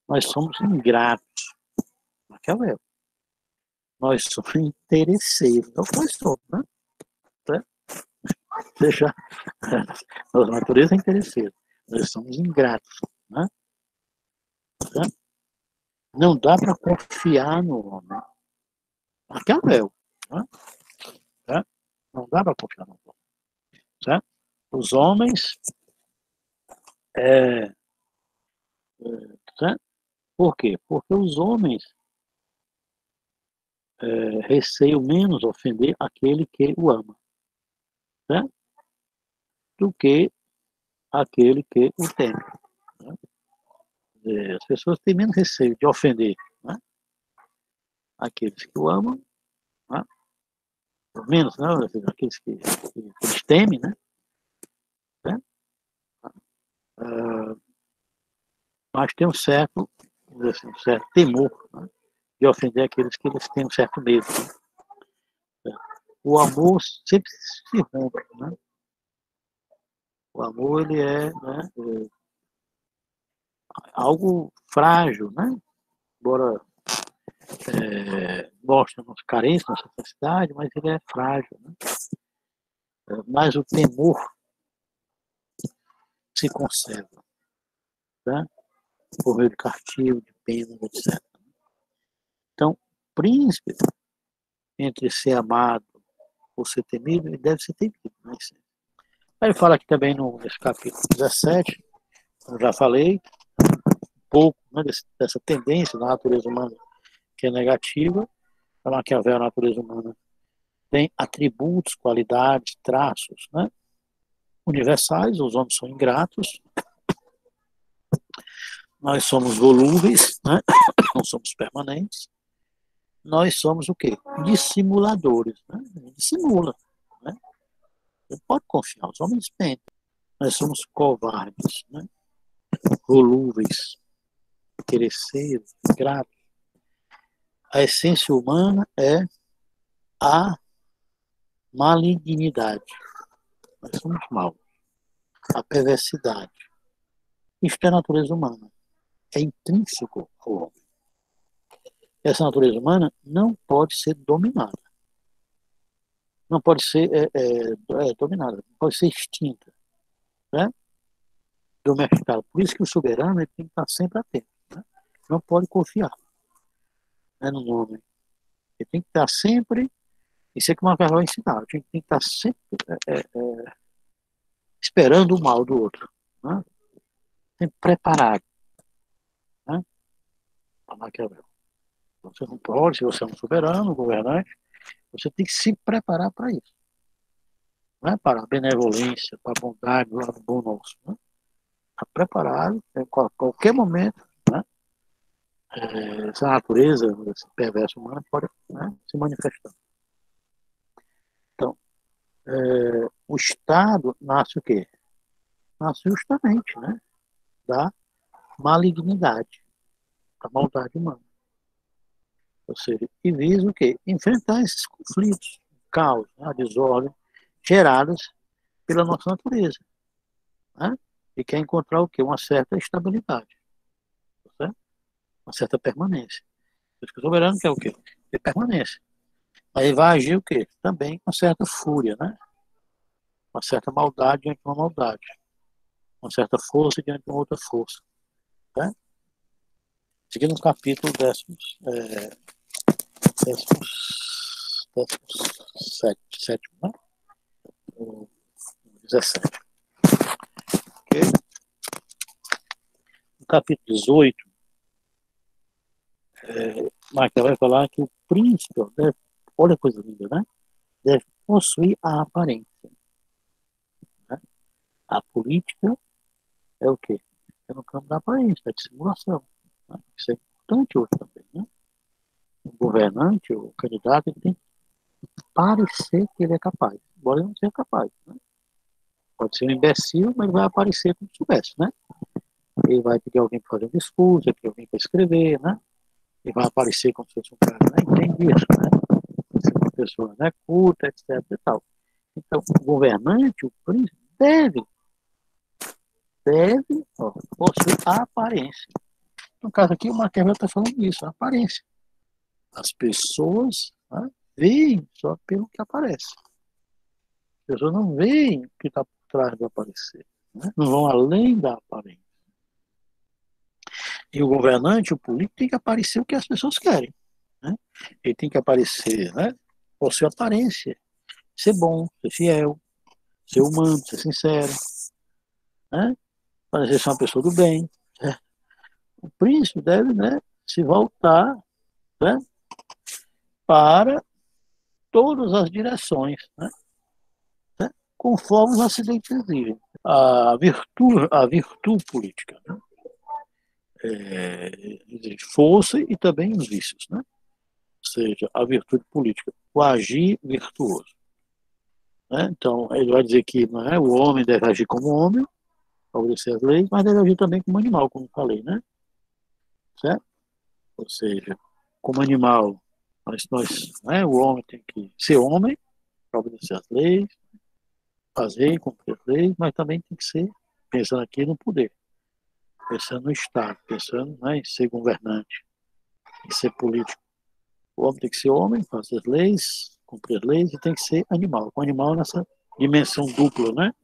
Nós somos ingratos. Maquiavel. Nós somos interesseiros. Então, nós somos, né? Seja, nossa natureza é interesseira. Nós somos ingratos. Né? Não dá para confiar no homem. Maquiavel. Né? Não dá para confiar no homem. Certo? Os homens. É, certo? Por quê? Porque os homens receiam menos ofender aquele que o ama. né, do que aquele que o teme. Né? As pessoas têm menos receio de ofender, né, aqueles que o amam, né, pelo menos, né, aqueles que eles temem, né? Uh, mas tem um certo temor, né, de ofender aqueles que eles têm um certo medo. Né? O amor sempre se rompe, né? O amor, ele é, né, algo frágil, né? Embora mostre nossa carência, nossa necessidade, mas ele é frágil, né? Mas o temor se conserva, né? Por meio de castigo, de pena, etc. Então, príncipe, entre ser amado ou ser temido, ele deve ser temido. Né? Aí ele fala aqui também nesse capítulo 17, eu já falei um pouco, né, dessa tendência da natureza humana que é negativa. A Maquiavel, a natureza humana, tem atributos, qualidades, traços, né, universais. Os homens são ingratos, nós somos volúveis, né, não somos permanentes. Nós somos o quê? Dissimuladores. Né? Dissimula. Né? Você pode confiar, os homens mentem. Nós somos covardes, né? Volúveis, interesseiros, ingratos. A essência humana é a malignidade. Nós somos maus. A perversidade. Isto é a natureza humana. É intrínseco ao homem. Essa natureza humana não pode ser dominada. Não pode ser dominada. Não pode ser extinta. Né? Domesticada. Por isso que o soberano ele tem que estar sempre atento. Né? Não pode confiar, né, no homem. Ele tem que estar sempre. Isso é que uma vai ensinar. A gente tem que estar sempre esperando o mal do outro. Né? Sempre preparado. Né? Para Maquiavel. Você não pode, se você é um soberano, um governante, você tem que se preparar para isso. Né? Para a benevolência, para a bondade, para o bom nosso. Né? Está preparado, em qualquer momento, né? Essa natureza, esse perverso humano pode, né, se manifestar. Então, o Estado nasce o quê? Nasce justamente, né, da malignidade, da maldade humana. Ou seja, e visa o quê? Enfrentar esses conflitos, caos, né, a desordem geradas pela nossa natureza. Né? E quer encontrar o quê? Uma certa estabilidade, certo? Uma certa permanência. Por isso que o soberano quer o quê? Ter permanência. Mas ele vai agir o quê? Também com certa fúria, né? Uma certa maldade diante de uma maldade. Uma certa força diante de uma outra força. Né? Seguindo no capítulo 17, né? O 17. Okay? No capítulo 18, Maquiavel vai falar que o príncipe, olha a coisa linda, né? Deve possuir a aparência. Né? A política é o quê? É no campo da aparência, da dissimulação. Né? Isso é importante hoje também. Né? O governante, o candidato, ele tem que parecer que ele é capaz, embora ele não seja capaz. Né? Pode ser um imbecil, mas vai aparecer como se soubesse. Né? Ele vai pedir alguém para fazer um discurso, vai pedir alguém para escrever, né? Ele vai aparecer como se fosse um cara, né? Entende isso, né? Uma pessoa, né, culta, etc. E tal. Então, o governante, o príncipe, deve possuir a aparência. No caso aqui, o Maquiavel está falando disso, a aparência. As pessoas, né, veem só pelo que aparece. As pessoas não veem o que está por trás do aparecer. Né? Não vão além da aparência. E o governante, o político, tem que aparecer o que as pessoas querem. Né? Ele tem que aparecer, né, por sua aparência. Ser bom, ser fiel, ser humano, ser sincero. Né? Parecer ser uma pessoa do bem. Né? O príncipe deve, né, se voltar, né, para todas as direções. Né? conforme os acidentes exigem. A virtude política, né? Exige força e também os vícios, né? Ou seja, a virtude política, o agir virtuoso. Né? Então, ele vai dizer que o homem deve agir como homem, obedecer às leis, mas deve agir também como animal, como falei, né? Certo? Ou seja, como animal, o homem tem que ser homem, para obedecer às leis, fazer, cumprir as leis, mas também tem que ser, pensando aqui no poder, pensando no Estado, pensando em ser governante, em ser político. O homem tem que ser homem, fazer as leis, cumprir as leis, e tem que ser animal. O animal nessa dimensão dupla, né?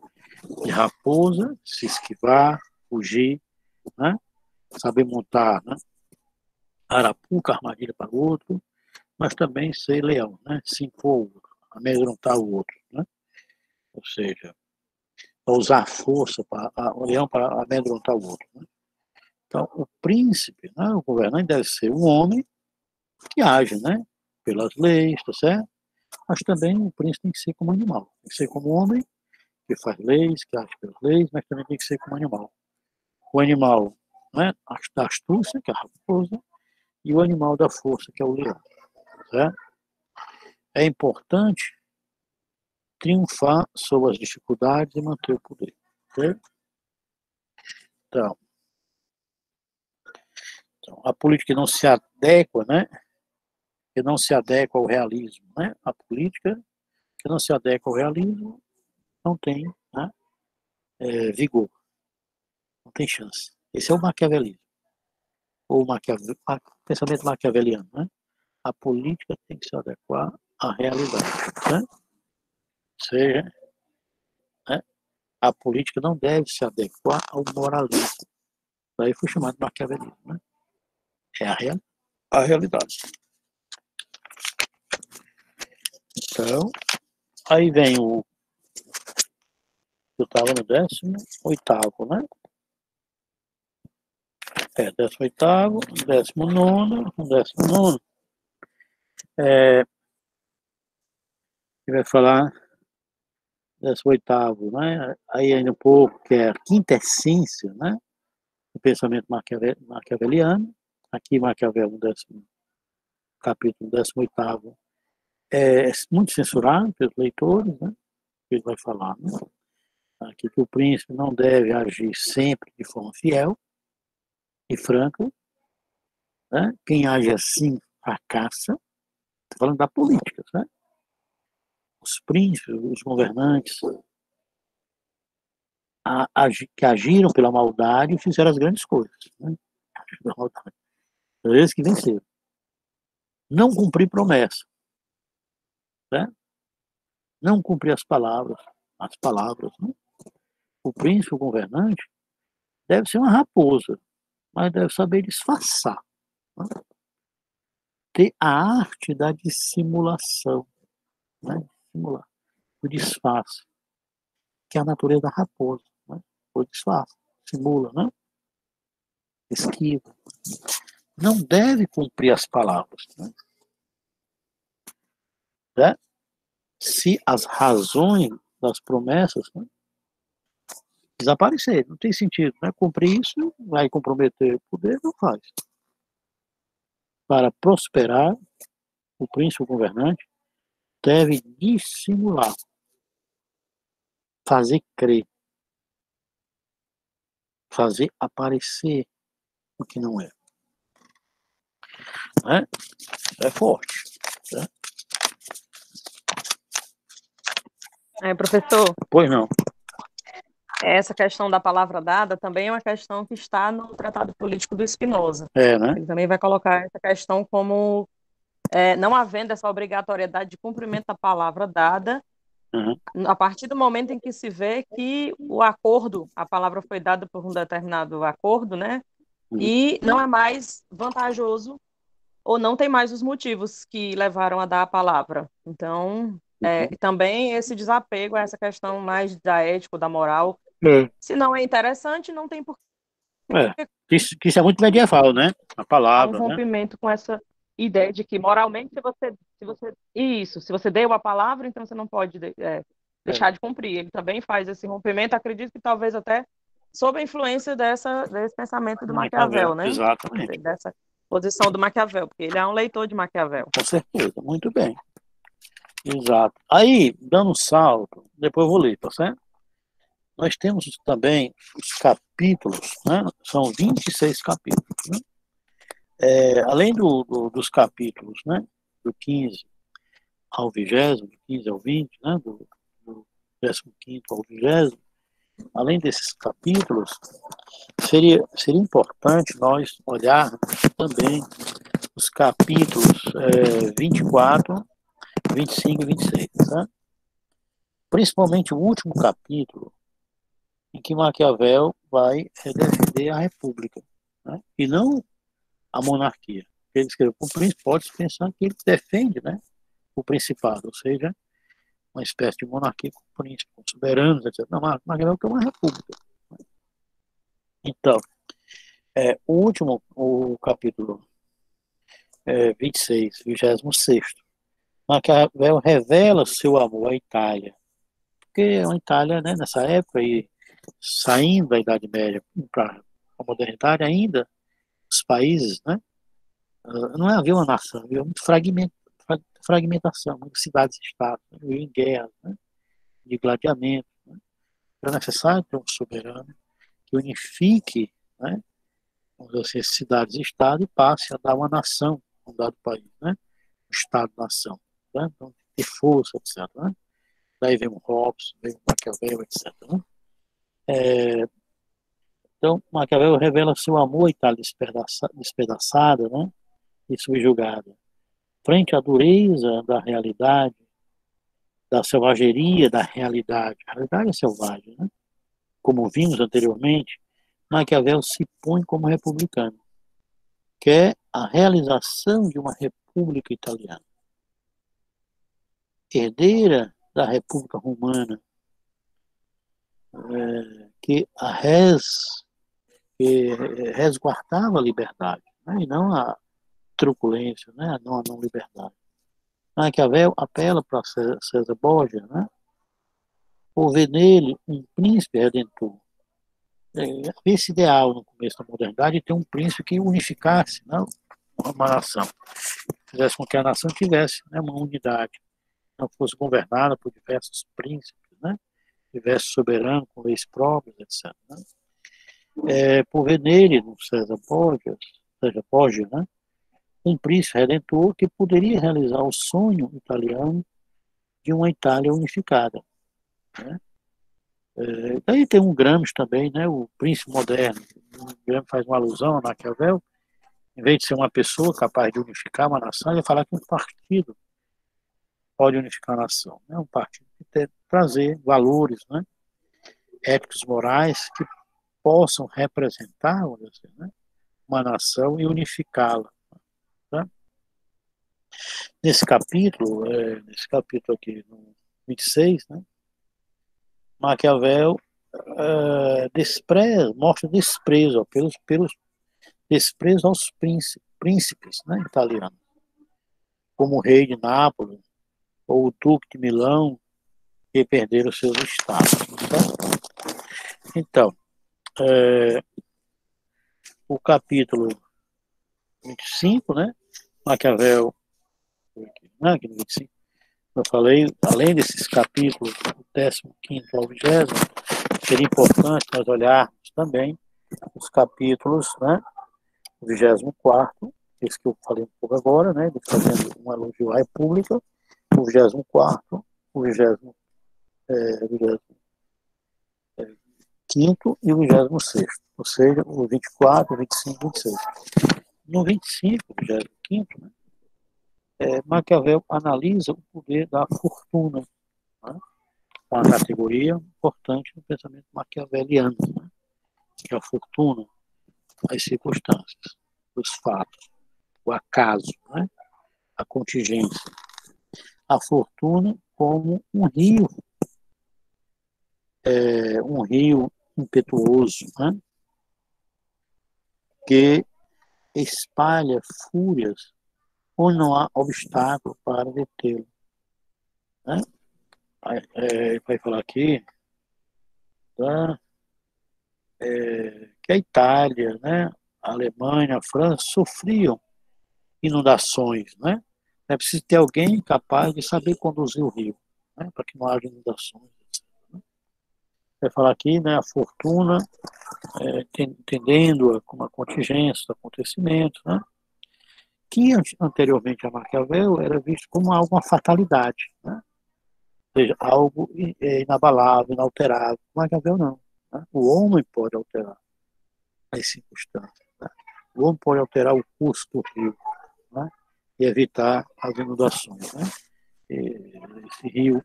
De raposa, se esquivar, fugir, né? Saber montar, né? Arapuca, armadilha para o outro, mas também ser leão, né? Se impor ao outro, amedrontar o outro, né? Ou seja, usar força o leão para amedrontar o outro. Né? Então, o príncipe, né? O governante deve ser um homem que age, né? Pelas leis, tá certo? Mas também o príncipe tem que ser como animal. Tem que ser como homem, que faz leis, que age pelas leis, mas também tem que ser como animal. O animal, né? Da astúcia, que é a raposa, e o animal da força, que é o leão. Certo? É importante triunfar sobre as dificuldades e manter o poder. Certo? Então, a política não se adequa, né? Que não se adequa ao realismo, né? A política que não se adequa ao realismo não tem, né? Vigor, não tem chance. Esse é o maquiavelismo, ou pensamento maquiaveliano, né? A política tem que se adequar à realidade, né? Ou seja, né? A política não deve se adequar ao moralismo. Daí foi chamado de maquiavelismo, né? É a realidade. Então, aí vem eu estava no 18º, né? 18º, 19º, 19º. Ele vai falar 18º, né? Aí ainda um pouco, que é a quinta essência, né? Do pensamento maquiaveliano. Aqui Maquiavel, no capítulo 18º, é muito censurado pelos leitores, né? Ele vai falar, né? Aqui que o príncipe não deve agir sempre de forma fiel e franca, né? Quem age assim fracassa. Estou falando da política, né? Os príncipes, os governantes, que agiram pela maldade e fizeram as grandes coisas, né? Eles que venceram. Não cumprir promessa, né? Não cumprir as palavras, né? O príncipe, o governante, deve ser uma raposa, mas deve saber disfarçar, né? Ter a arte da dissimulação, né? Dissimular, o disfarce, que é a natureza da raposa, né? O disfarce, simula, né? Esquiva. Não deve cumprir as palavras, né? Se as razões das promessas, né, desaparecerem, não tem sentido, né? Cumprir isso vai comprometer o poder, não faz. Para prosperar, o príncipe, o governante, deve dissimular, fazer crer, fazer aparecer o que não é. Né? É forte. Né? Professor, Pois não. essa questão da palavra dada também é uma questão que está no Tratado Político do Spinoza. Né? Ele também vai colocar essa questão como não havendo essa obrigatoriedade de cumprimento da palavra dada, a partir do momento em que se vê que o acordo, a palavra foi dada por um determinado acordo, né? E não é mais vantajoso ou não tem mais os motivos que levaram a dar a palavra. Então, também esse desapego a essa questão mais da ética, da moral. Se não é interessante, não tem por que isso é muito medieval, né? A palavra, um rompimento, né? Com essa ideia de que moralmente se você deu a palavra, então você não pode deixar de cumprir. Ele também faz esse rompimento, acredito que talvez até sob a influência desse pensamento do Maquiavel, né? Exatamente. Dessa posição do Maquiavel, porque ele é um leitor de Maquiavel. Com certeza, muito bem. Exato. Aí, dando um salto, depois eu vou ler, tá certo? Nós temos também os capítulos, né? São 26 capítulos, né? Além dos capítulos, né? Do 15 ao 20º, do 15 ao 20, né? Do 15º ao 20º, além desses capítulos, seria importante nós olharmos também os capítulos 24, 25 e 26, tá? Principalmente o último capítulo, em que Maquiavel vai defender a república, né? E não a monarquia. Ele escreveu para o príncipe, pode pensar que ele defende, né, o principado, ou seja, uma espécie de monarquia com príncipe, com soberanos, etc. Não, Maquiavel quer uma república. Então, o capítulo 26, 26º, Maquiavel revela seu amor à Itália, porque a Itália, né, nessa época, e saindo da Idade Média para a modernidade ainda, os países, né, não havia uma nação, havia muito fragmentação, muitas cidades-estados, né, em guerra, né, de gladiamento. Né. Era necessário ter um soberano que unifique, né, as cidades-estado e passe a dar uma nação a um dado país, né, um Estado-nação. Né, então, ter força, etc. Né. Daí vem o Hobbes, vem o Maquiavel, etc. Né. Então, Maquiavel revela seu amor à Itália despedaçada, né, e subjugada. Frente à dureza da realidade, da selvageria da realidade. A realidade é selvagem, né? Como vimos anteriormente, Maquiavel se põe como republicano, quer a realização de uma república italiana, herdeira da República Romana, que resguardava a liberdade, né? E não a truculência, né? Não a não liberdade. Maquiavel apela para César Borgia, né? Por ver nele um príncipe redentor. Esse ideal no começo da modernidade de ter um príncipe que unificasse, né, uma nação, fizesse com que a nação tivesse, né, uma unidade, não fosse governada por diversos príncipes, né, tivesse soberano com leis próprias, etc. Né. Por ver nele, no César Borgia, né, um príncipe redentor que poderia realizar o sonho italiano de uma Itália unificada. Né. Daí tem um Gramsci também, né, o príncipe moderno. O Gramsci faz uma alusão a Maquiavel, em vez de ser uma pessoa capaz de unificar uma nação, ele fala que um partido pode unificar a nação. Né? Um partido que tem que trazer valores, né, éticos, morais, que possam representar, vamos dizer, né, uma nação e unificá-la. Tá? Nesse capítulo aqui, no 26, né, Maquiavel mostra desprezo pelos desprezo aos príncipes, né, italianos, como o rei de Nápoles ou o duque de Milão, que perderam seus estados. Tá? Então, o capítulo 25, né, Maquiavel, aqui no 25, eu falei, além desses capítulos, do 15º ao 20º, seria importante nós olharmos também os capítulos, né, o 24º, esse que eu falei um pouco agora, né, fazendo um elogio à República, o 24º, o 25º e o 26º, ou seja, o 24, 25 e 26. No 25, o 25º, né, Maquiavel analisa o poder da fortuna, né, uma categoria importante no pensamento maquiaveliano, né, que é a fortuna, as circunstâncias, os fatos, o acaso, né, a contingência. A fortuna como um rio impetuoso, né, que espalha fúrias onde não há obstáculo para detê-lo. Né? Ele vai falar aqui, tá? Que a Itália, né, a Alemanha, a França sofriam inundações, né? É preciso ter alguém capaz de saber conduzir o rio, né, para que não haja inundações. Vai falar aqui, né, a fortuna, entendendo-a como a contingência do acontecimento, né, que anteriormente a Maquiavel era visto como algo, uma fatalidade, né? Ou seja, algo inabalável, inalterável. Maquiavel não. Né? O homem pode alterar as circunstâncias. Né? O homem pode alterar o curso do rio, né? E evitar as inundações. Né? Esse rio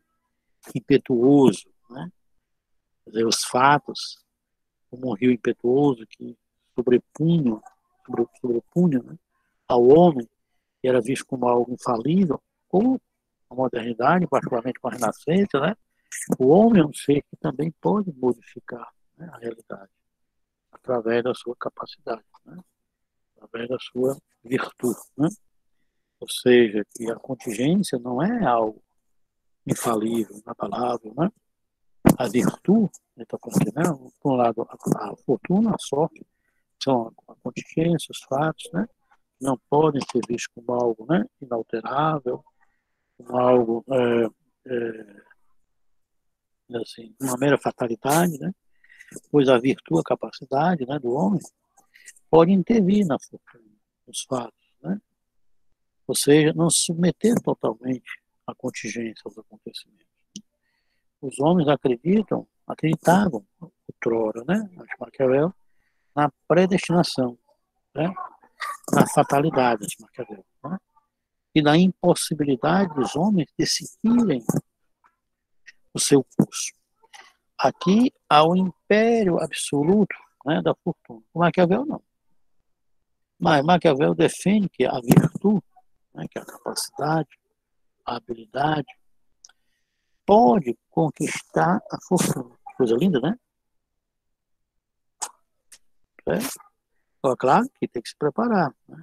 impetuoso, né? Quer dizer, os fatos, como um rio impetuoso que sobrepunha, né, ao homem, que era visto como algo infalível, com a modernidade, particularmente com a Renascença, né? O homem é um ser que também pode modificar, né, a realidade através da sua capacidade, né? Através da sua virtude, né? Ou seja, que a contingência não é algo infalível, inabalável, né? A virtude, então, né? Por um lado, a fortuna, a sorte, são a contingência, os fatos, né? Não podem ser vistos como algo, né, inalterável, como algo assim, uma mera fatalidade, né? Pois a virtude, a capacidade, né, do homem pode intervir na fortuna, nos fatos, né? Ou seja, não se submeter totalmente à contingência aos acontecimentos. Os homens acreditavam, outrora, né, Maquiavel, na predestinação, né, na fatalidade de Maquiavel, né, e na impossibilidade dos homens de seguirem o seu curso. Aqui há o império absoluto, né, da fortuna. O Maquiavel não. Mas Maquiavel defende que a virtude, né, que é a capacidade, a habilidade, pode conquistar a fortuna. Coisa linda, né? Então, é claro que tem que se preparar. Né?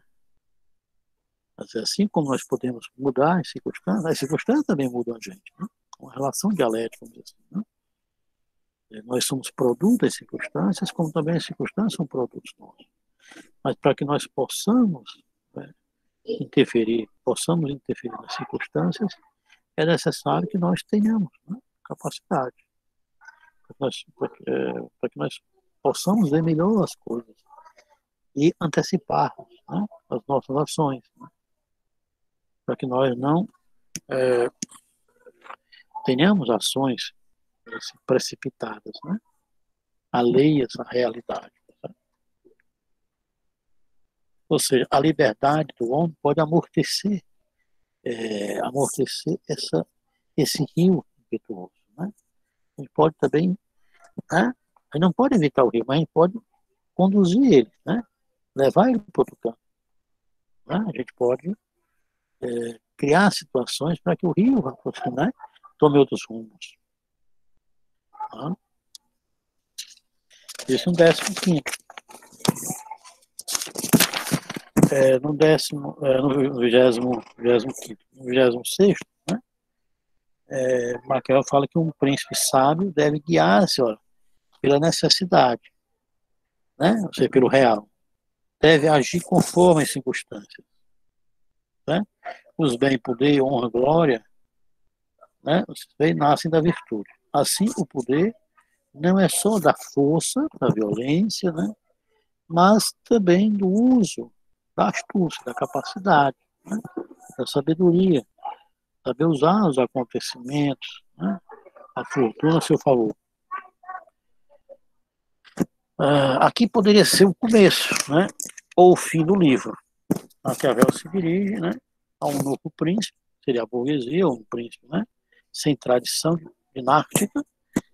Mas assim como nós podemos mudar as circunstâncias também mudam a gente. Né? Uma relação dialética, vamos dizer assim. Né? Nós somos produto das circunstâncias, como também as circunstâncias são produtos nossos. Mas para que nós possamos, né, possamos interferir nas circunstâncias, é necessário que nós tenhamos, né, capacidade, para que nós possamos ver melhor as coisas e anteciparmos, né, as nossas ações, né, para que nós não tenhamos ações assim, precipitadas, né, alheias à realidade. Ou seja, a liberdade do homem pode amortecer esse rio impetuoso. Né? A gente pode também, né? A gente não pode evitar o rio, mas a gente pode conduzir ele, né? Levar ele para outro canto. Né? A gente pode criar situações para que o rio, né, tome outros rumos. Tá? Isso no 15º. No 25º. No 26º, né? Maquiavel fala que um príncipe sábio deve guiar-se, olha, pela necessidade, né? Ou seja, pelo real. Deve agir conforme as circunstâncias. Né? Os bens, poder, honra, glória, né? Os bens nascem da virtude. Assim, o poder não é só da força, da violência, né? Mas também do uso da astúcia, da capacidade, né? Da sabedoria, saber usar os acontecimentos, né? A fortuna a seu favor. Aqui poderia ser o começo, né? Ou o fim do livro. Maquiavel se dirige, né, a um novo príncipe, seria a burguesia, ou um príncipe, né, sem tradição dinástica,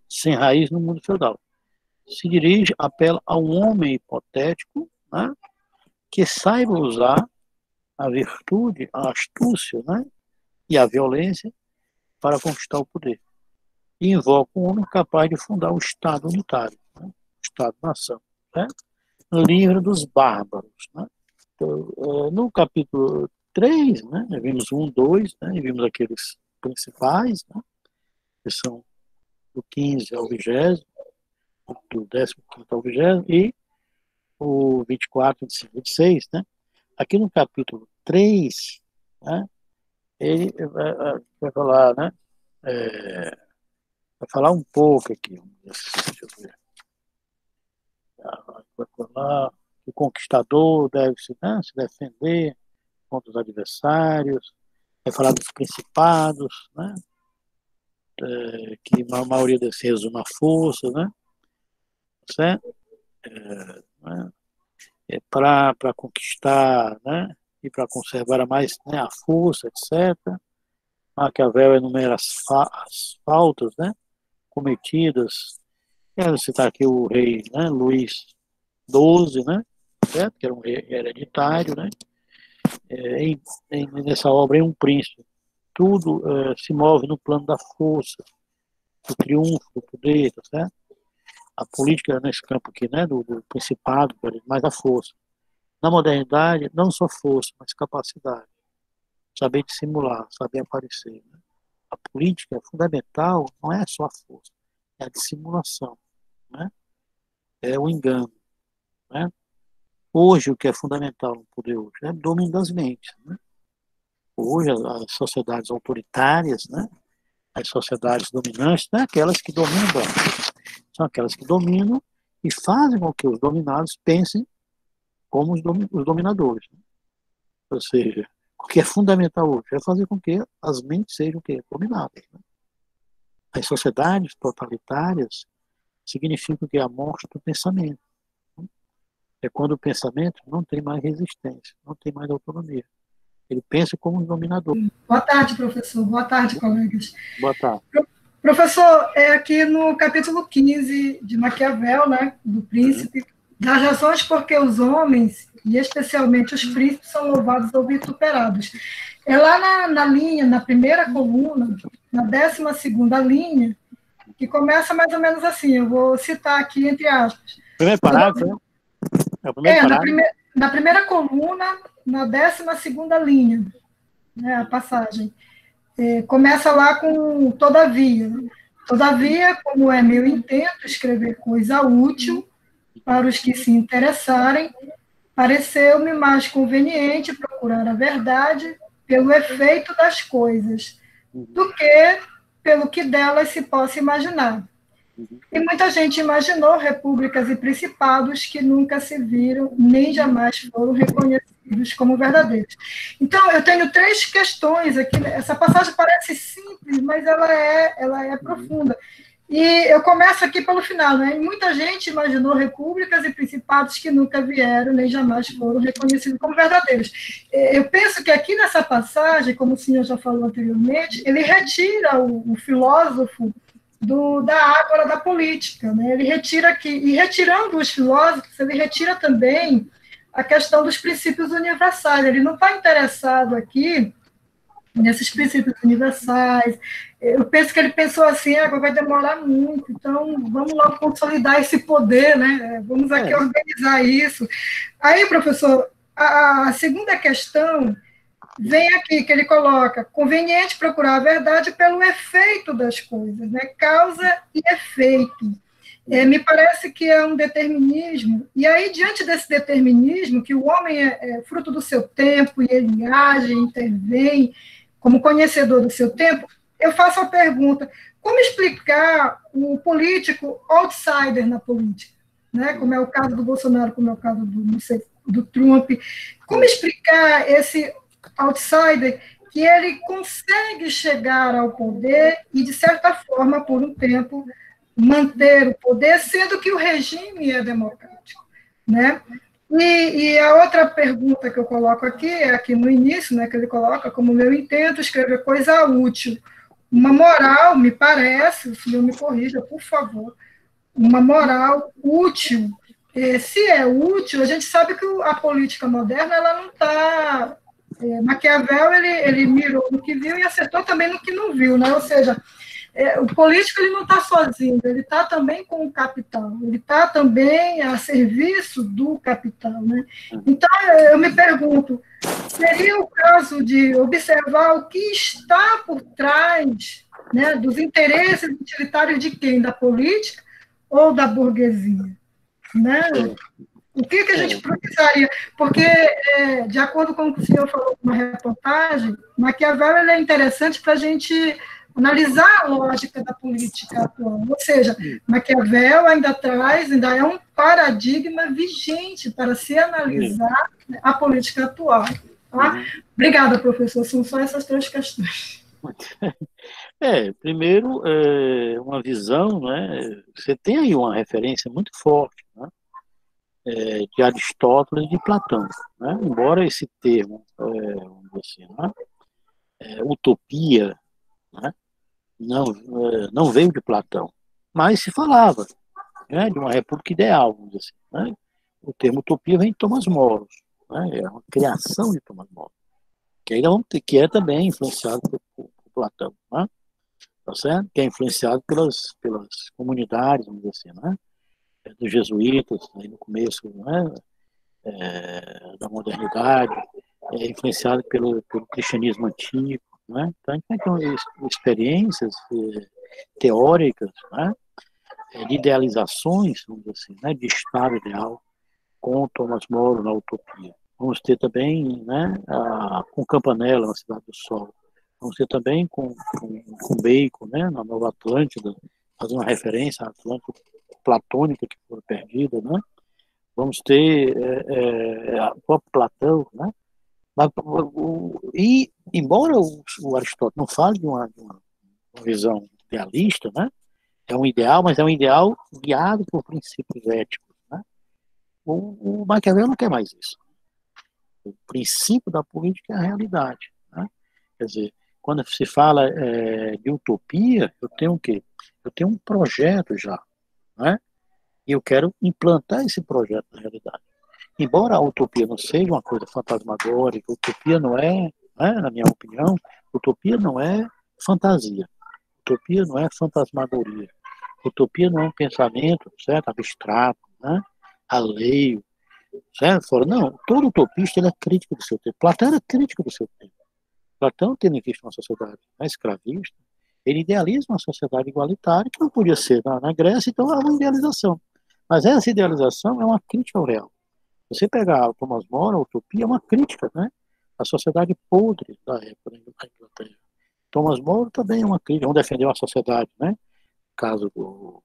sem raiz no mundo feudal. Se dirige, apela a um homem hipotético, né, que saiba usar a virtude, a astúcia, né, e a violência para conquistar o poder. E invoca um homem capaz de fundar o Estado unitário, né, o Estado-nação, né, livre dos bárbaros. Né. Então, no capítulo 3, né, vimos 1, 2, né, e vimos aqueles principais, né, que são do 15 ao 20º, do 15º ao 20º, e o 24, 25, 26, né? Aqui no capítulo 3, né, ele vai falar, né? Vai falar um pouco aqui. Deixa eu ver. Vai falar que o conquistador deve se defender contra os adversários. Vai falar dos principados, né? Que a maioria desses resume a força, né? Certo? Para conquistar, né? E para conservar mais, né, a força, etc. Maquiavel enumera as faltas, né, cometidas. Quero citar aqui o rei, né, Luís XII, né, certo? Que era um rei hereditário, né? Nessa obra, em Um Príncipe, tudo se move no plano da força, do triunfo, do poder, tá certo? A política nesse campo aqui, né, do principado, mais a força. Na modernidade, não só força, mas capacidade. Saber dissimular, saber aparecer. Né? A política fundamental não é só a força, é a dissimulação, né? É o engano. Né? Hoje, o que é fundamental no poder hoje é o domínio das mentes. Né? Hoje, as sociedades autoritárias, né? As sociedades dominantes, não é aquelas que dominam, são aquelas que dominam e fazem com que os dominados pensem como os dominadores. Né? Ou seja, o que é fundamental hoje é fazer com que as mentes sejam o quê? Dominadas. Né? As sociedades totalitárias significam que é a morte do pensamento. Né? É quando o pensamento não tem mais resistência, não tem mais autonomia. Ele pensa como um dominador. Boa tarde, professor. Boa tarde, colegas. Boa tarde. Professor, aqui no capítulo 15 de Maquiavel, né, do Príncipe, das razões por que os homens, e especialmente os príncipes, são louvados ou vituperados. É lá na linha, na primeira coluna, na 12ª linha, que começa mais ou menos assim, eu vou citar aqui entre aspas. Primeiro parágrafo, né? É o primeiro parágrafo. Na primeira coluna, na 12ª linha, né, a passagem. Começa lá com todavia. Todavia, como é meu intento escrever coisa útil para os que se interessarem, pareceu-me mais conveniente procurar a verdade pelo efeito das coisas, do que pelo que delas se possa imaginar. E muita gente imaginou repúblicas e principados que nunca se viram, nem jamais foram reconhecidos como verdadeiros. Então, eu tenho 3 questões aqui. Essa passagem parece simples, mas ela é profunda. E eu começo aqui pelo final, né? Muita gente imaginou repúblicas e principados que nunca vieram, nem jamais foram reconhecidos como verdadeiros. Eu penso que aqui nessa passagem, como o senhor já falou anteriormente, ele retira o filósofo da ágora da política, né? Ele retira aqui, e retirando os filósofos, ele retira também a questão dos princípios universais. Ele não está interessado aqui nesses princípios universais. Eu penso que ele pensou assim, vai demorar muito, então vamos logo consolidar esse poder, né? Vamos aqui organizar isso. Aí, professor, a segunda questão vem aqui, que ele coloca, conveniente procurar a verdade pelo efeito das coisas, né? Causa e efeito. Me parece que é um determinismo, e aí, diante desse determinismo, que o homem é fruto do seu tempo, e ele age, intervém, como conhecedor do seu tempo, eu faço a pergunta, como explicar o político outsider na política? Né? Como é o caso do Bolsonaro, como é o caso do Trump. Como explicar esse outsider que ele consegue chegar ao poder e, de certa forma, por um tempo, manter o poder, sendo que o regime é democrático, né? E a outra pergunta que eu coloco aqui, é aqui no início, né, que ele coloca como meu intento escrever coisa útil. Uma moral, me parece, o senhor me corrija, por favor, uma moral útil. Se é útil, a gente sabe que a política moderna ela não está... Maquiavel, ele mirou no que viu e acertou também no que não viu, né? Ou seja, o político ele não está sozinho, ele está também com o capital, ele está também a serviço do capital, né? Então, eu me pergunto, seria o caso de observar o que está por trás né, dos interesses utilitários de quem? Da política ou da burguesia? Né? O que a gente precisaria? Porque, de acordo com o que o senhor falou na reportagem, Maquiavel ele é interessante para a gente analisar a lógica da política atual. Ou seja, Maquiavel ainda é um paradigma vigente para se analisar a política atual. Tá? Obrigada, professor. São só essas 3 questões. Primeiro, uma visão, né? Você tem aí uma referência muito forte, né? De Aristóteles e de Platão, né? Embora esse termo, vamos dizer assim, né? Utopia, né? Não veio de Platão, mas se falava, né? De uma república ideal, vamos dizer assim, né? O termo utopia vem de Thomas More, né? É uma criação de Thomas More, que ainda vamos ter, que é também influenciado por Platão, né? Tá certo? Que é influenciado pelas comunidades, vamos dizer assim, né? Dos jesuítas, aí no começo, né? Da modernidade, influenciado pelo cristianismo antigo, né? Então, a gente tem experiências teóricas, né? De idealizações, vamos dizer assim, né? De estado ideal, com Thomas More na Utopia. Vamos ter também, né? Com Campanella, na Cidade do Sol. Vamos ter também com Bacon, né? Na Nova Atlântida, fazendo uma referência à Atlântida platônica que foi perdida, né? Vamos ter o próprio Platão, né? E, embora o Aristóteles não fale de uma visão idealista, né? É um ideal, mas é um ideal guiado por princípios éticos, né? O Maquiavel não quer mais isso. O princípio da política é a realidade, né? Quer dizer, quando se fala de utopia, eu tenho o quê? Eu tenho um projeto já, né? E eu quero implantar esse projeto na realidade. Embora a utopia não seja uma coisa fantasmagórica, utopia não é, né, na minha opinião, utopia não é fantasia, utopia não é fantasmagoria, utopia não é um pensamento, certo, abstrato, né, alheio, certo? Fora, não, todo utopista ele é crítico do seu tempo. Platão era crítico do seu tempo. Platão, tendo em vista uma sociedade, né, escravista, ele idealiza uma sociedade igualitária que não podia ser na Grécia, então é uma idealização. Mas essa idealização é uma crítica ao real. Você pegar o Thomas More, a Utopia, é uma crítica, né? A sociedade podre da época da Inglaterra. Thomas More também é uma crítica, vamos defender uma sociedade, né? No caso do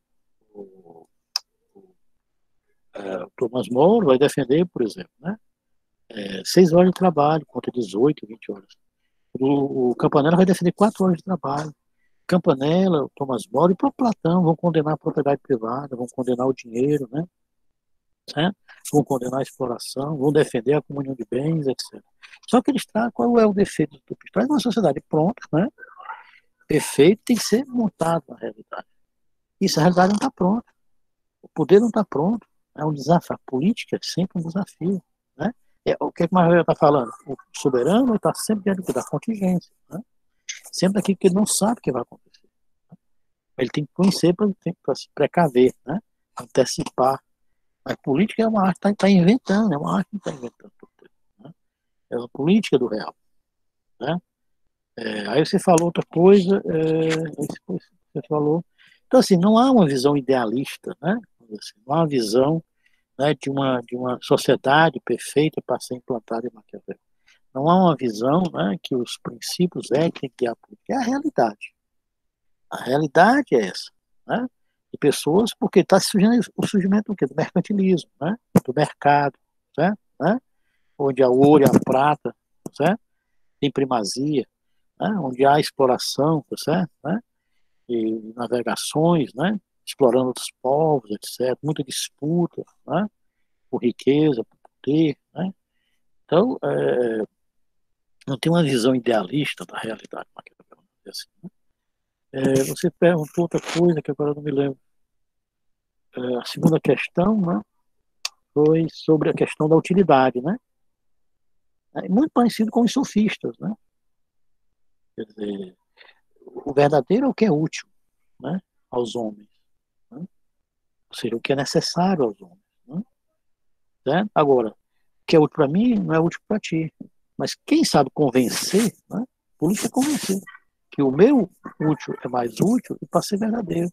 Thomas More vai defender, por exemplo, né? 6 horas de trabalho contra 18, 20 horas. O Campanella vai defender 4 horas de trabalho. Campanella, o Thomas More e o próprio Platão vão condenar a propriedade privada, vão condenar o dinheiro, né? Certo? Vão condenar a exploração, vão defender a comunhão de bens, etc. Só que eles trazem, qual é o defeito do utopista? Traz uma sociedade pronta, né? Perfeito, tem que ser montado na realidade. Isso, a realidade não está pronta. O poder não está pronto. É um desafio. A política é sempre um desafio, né? O que o Manuel está falando? O soberano está sempre diante da contingência, né? Sempre daquilo que ele não sabe que vai acontecer. Ele tem que conhecer para se precaver, né? Antecipar. Mas política é uma arte que está inventando, é uma arte que está inventando tudo, né? É uma política do real, né? Aí você falou outra coisa, você falou. Então, assim, não há uma visão idealista, né? Assim, não há uma visão, né, de uma sociedade perfeita para ser implantada em Maquiavel. Não há uma visão, né, que os princípios éticos e a política é a realidade. A realidade é essa, né? De pessoas, porque está surgindo o surgimento do quê? Do mercantilismo, né? Do mercado, certo? Né? Onde o ouro e a prata, certo? Tem primazia, né? Onde há exploração, certo? Né? E navegações, né? Explorando outros povos, etc. Muita disputa, né? Por riqueza, por poder, né? Então, não tem uma visão idealista da realidade, assim, né? Você perguntou outra coisa que agora eu não me lembro. A segunda questão, né, foi sobre a questão da utilidade, né? É muito parecido com os sofistas, né? Quer dizer, o verdadeiro é o que é útil, né, aos homens, né? Ou seja, o que é necessário aos homens, né? Certo? Agora, o que é útil para mim não é útil para ti. Mas quem sabe convencer, né? Política é convencer. que o meu útil é mais útil e para ser verdadeiro.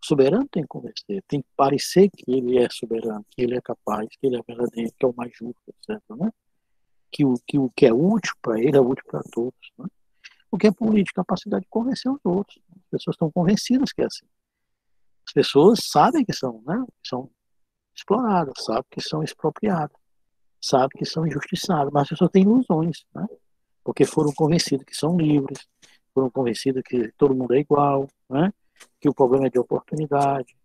O soberano tem que convencer, tem que parecer que ele é soberano, que ele é capaz, que ele é verdadeiro, que é o mais justo, etc. Né? Que o que é útil para ele é útil para todos. Né? O que é política? A capacidade de convencer os outros. As pessoas estão convencidas que é assim. As pessoas sabem que são, né? São exploradas, sabem que são expropriadas, sabem que são injustiçadas, mas as pessoas têm ilusões, né? Porque foram convencidos que são livres, foram convencidos que todo mundo é igual, né? Que o problema é de oportunidade,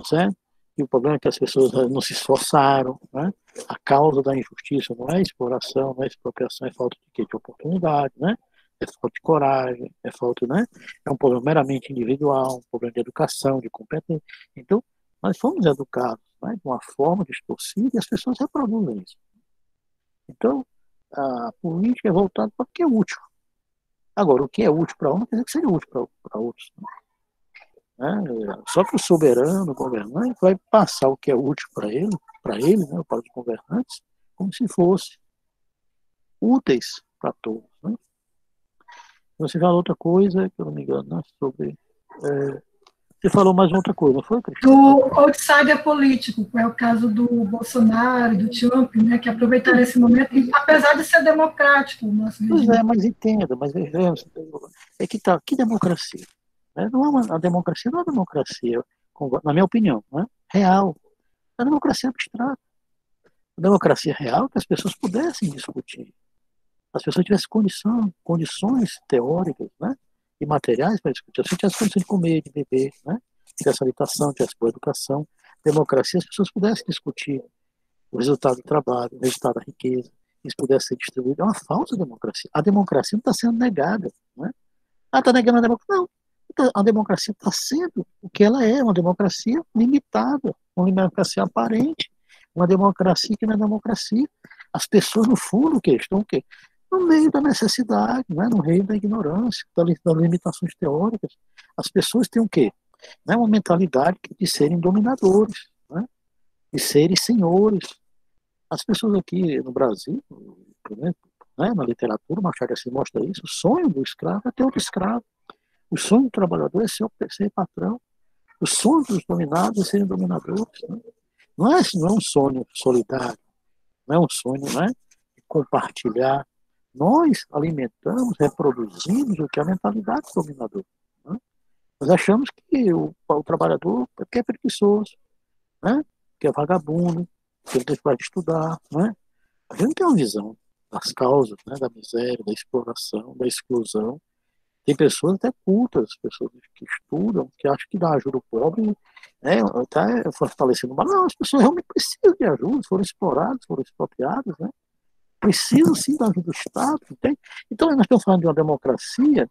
certo? E o problema é que as pessoas não se esforçaram, né? A causa da injustiça não é exploração, não é expropriação, é falta de quê? De oportunidade, né? É falta de coragem, é falta, né? É um problema meramente individual, um problema de educação, de competência. Então, nós fomos educados, né, de uma forma distorcida e as pessoas reproduzem isso. Então, a política é voltada para o que é útil. Agora, o que é útil para um não quer dizer que seja útil para outros. Né? Só que o soberano, o governante, vai passar o que é útil para ele, né, para os governantes, como se fosse úteis para todos. Né? Você falou outra coisa, que eu não me engano, né, sobre... você falou mais outra coisa, não foi, Cristina? Do outsider político, que é o caso do Bolsonaro, do Trump, né, que aproveitaram esse momento, apesar de ser democrático o nosso regime. Pois é, mas entenda, mas é que tá, que democracia? Né? Não é a democracia não é uma democracia, na minha opinião, né, real. É a democracia abstrata. A democracia real é que as pessoas pudessem discutir. As pessoas tivessem condições teóricas, né, e materiais para discutir. As pessoas tivessem condições de comer, de beber, né, tivesse habitação, tivesse boa educação. Democracia, as pessoas pudessem discutir o resultado do trabalho, o resultado da riqueza, isso pudesse ser distribuído. É uma falsa democracia. A democracia não está sendo negada. Né? Está negando a democracia. Não. A democracia está sendo o que ela é, uma democracia limitada, uma democracia aparente, uma democracia que não é democracia. As pessoas, no fundo, estão o quê? No meio da necessidade, né? No meio da ignorância, das limitações teóricas. As pessoas têm o quê? Né? Uma mentalidade de serem dominadores, né? De serem senhores. As pessoas aqui no Brasil, por exemplo, né? Na literatura, Machado de Assis mostra isso, o sonho do escravo é ter outro escravo. O sonho do trabalhador é ser patrão. O sonho dos dominados é serem dominadores. Né? Não é um sonho solidário, não é um sonho, né, de compartilhar. Nós alimentamos, reproduzimos o que é a mentalidade dominadora. Né? Nós achamos que o trabalhador é preguiçoso, né? Que é vagabundo, que ele tem que estudar. Né? A gente tem uma visão das causas, né, da miséria, da exploração, da exclusão. Tem pessoas até cultas, pessoas que estudam, que acham que dá ajuda ao pobre, né, até fortalecendo. Mas não, as pessoas realmente precisam de ajuda, foram exploradas, foram expropriadas, né? Precisam sim da ajuda do Estado, entende? Então nós estamos falando de uma democracia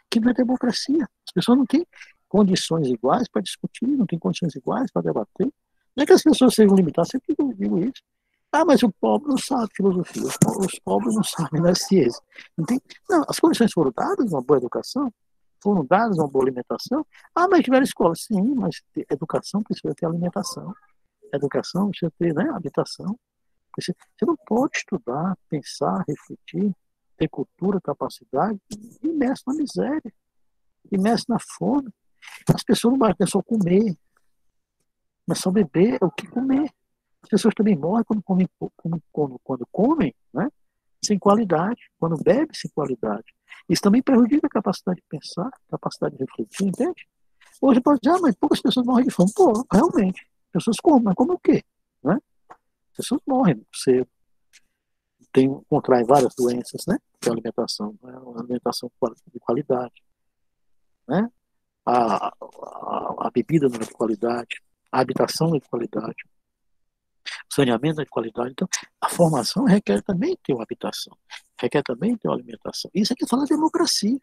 que não é democracia. As pessoas não têm condições iguais para discutir, não têm condições iguais para debater. Não é que as pessoas sejam limitadas, sempre digo isso. Ah, mas o pobre não sabe filosofia, os pobres não sabem da ciência. Não, as condições foram dadas, uma boa educação, foram dadas uma boa alimentação. Ah, mas tiveram escola. Sim, mas educação precisa ter alimentação. Educação precisa ter, né, habitação. Você não pode estudar, pensar, refletir, ter cultura, capacidade, imerso na miséria, imerso na fome. As pessoas não basta só comer, mas só beber é o que comer. As pessoas também morrem quando comem, né, sem qualidade, quando bebem sem qualidade. Isso também prejudica a capacidade de pensar, a capacidade de refletir, entende? Hoje pode dizer, mas poucas pessoas morrem de fome. Pô, realmente, as pessoas comem, mas comem o quê? Né? As pessoas morrem muito cedo. Contraem várias doenças, né? De alimentação, né? Uma alimentação de qualidade. Né? A bebida não é de qualidade, a habitação não é de qualidade. Saneamento é de qualidade. Então, a formação requer também ter uma habitação, requer também ter uma alimentação. Isso é que fala de democracia.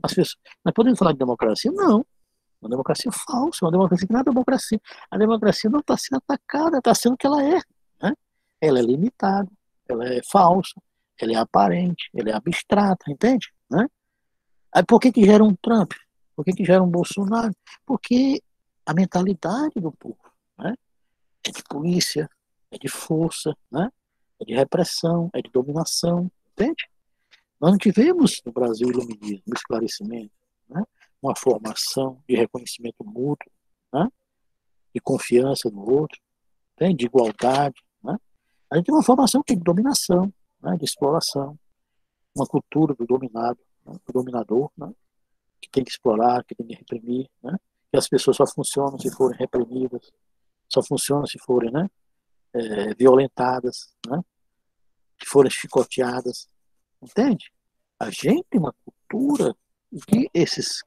As pessoas, nós podemos falar de democracia? Não. Uma democracia falsa, uma democracia que não é democracia. A democracia não está sendo atacada, está sendo o que ela é. Né? Ela é limitada, ela é falsa, ela é aparente, ela é abstrata, entende? Né? Aí por que gera um Trump? Por que gera um Bolsonaro? Porque a mentalidade do povo, né, é de polícia, é de força, né? É de repressão, é de dominação, entende? Nós não tivemos no Brasil iluminismo, esclarecimento, né? Uma formação de reconhecimento mútuo, né? De confiança no outro, né? De igualdade. Né? A gente tem uma formação de dominação, né? De exploração, uma cultura do dominado, né? Do dominador, né? Que tem que explorar, que tem que reprimir, né? Que as pessoas só funcionam se forem reprimidas, só funcionam se forem, né? Violentadas, né? Se forem chicoteadas, entende? A gente tem uma cultura que esses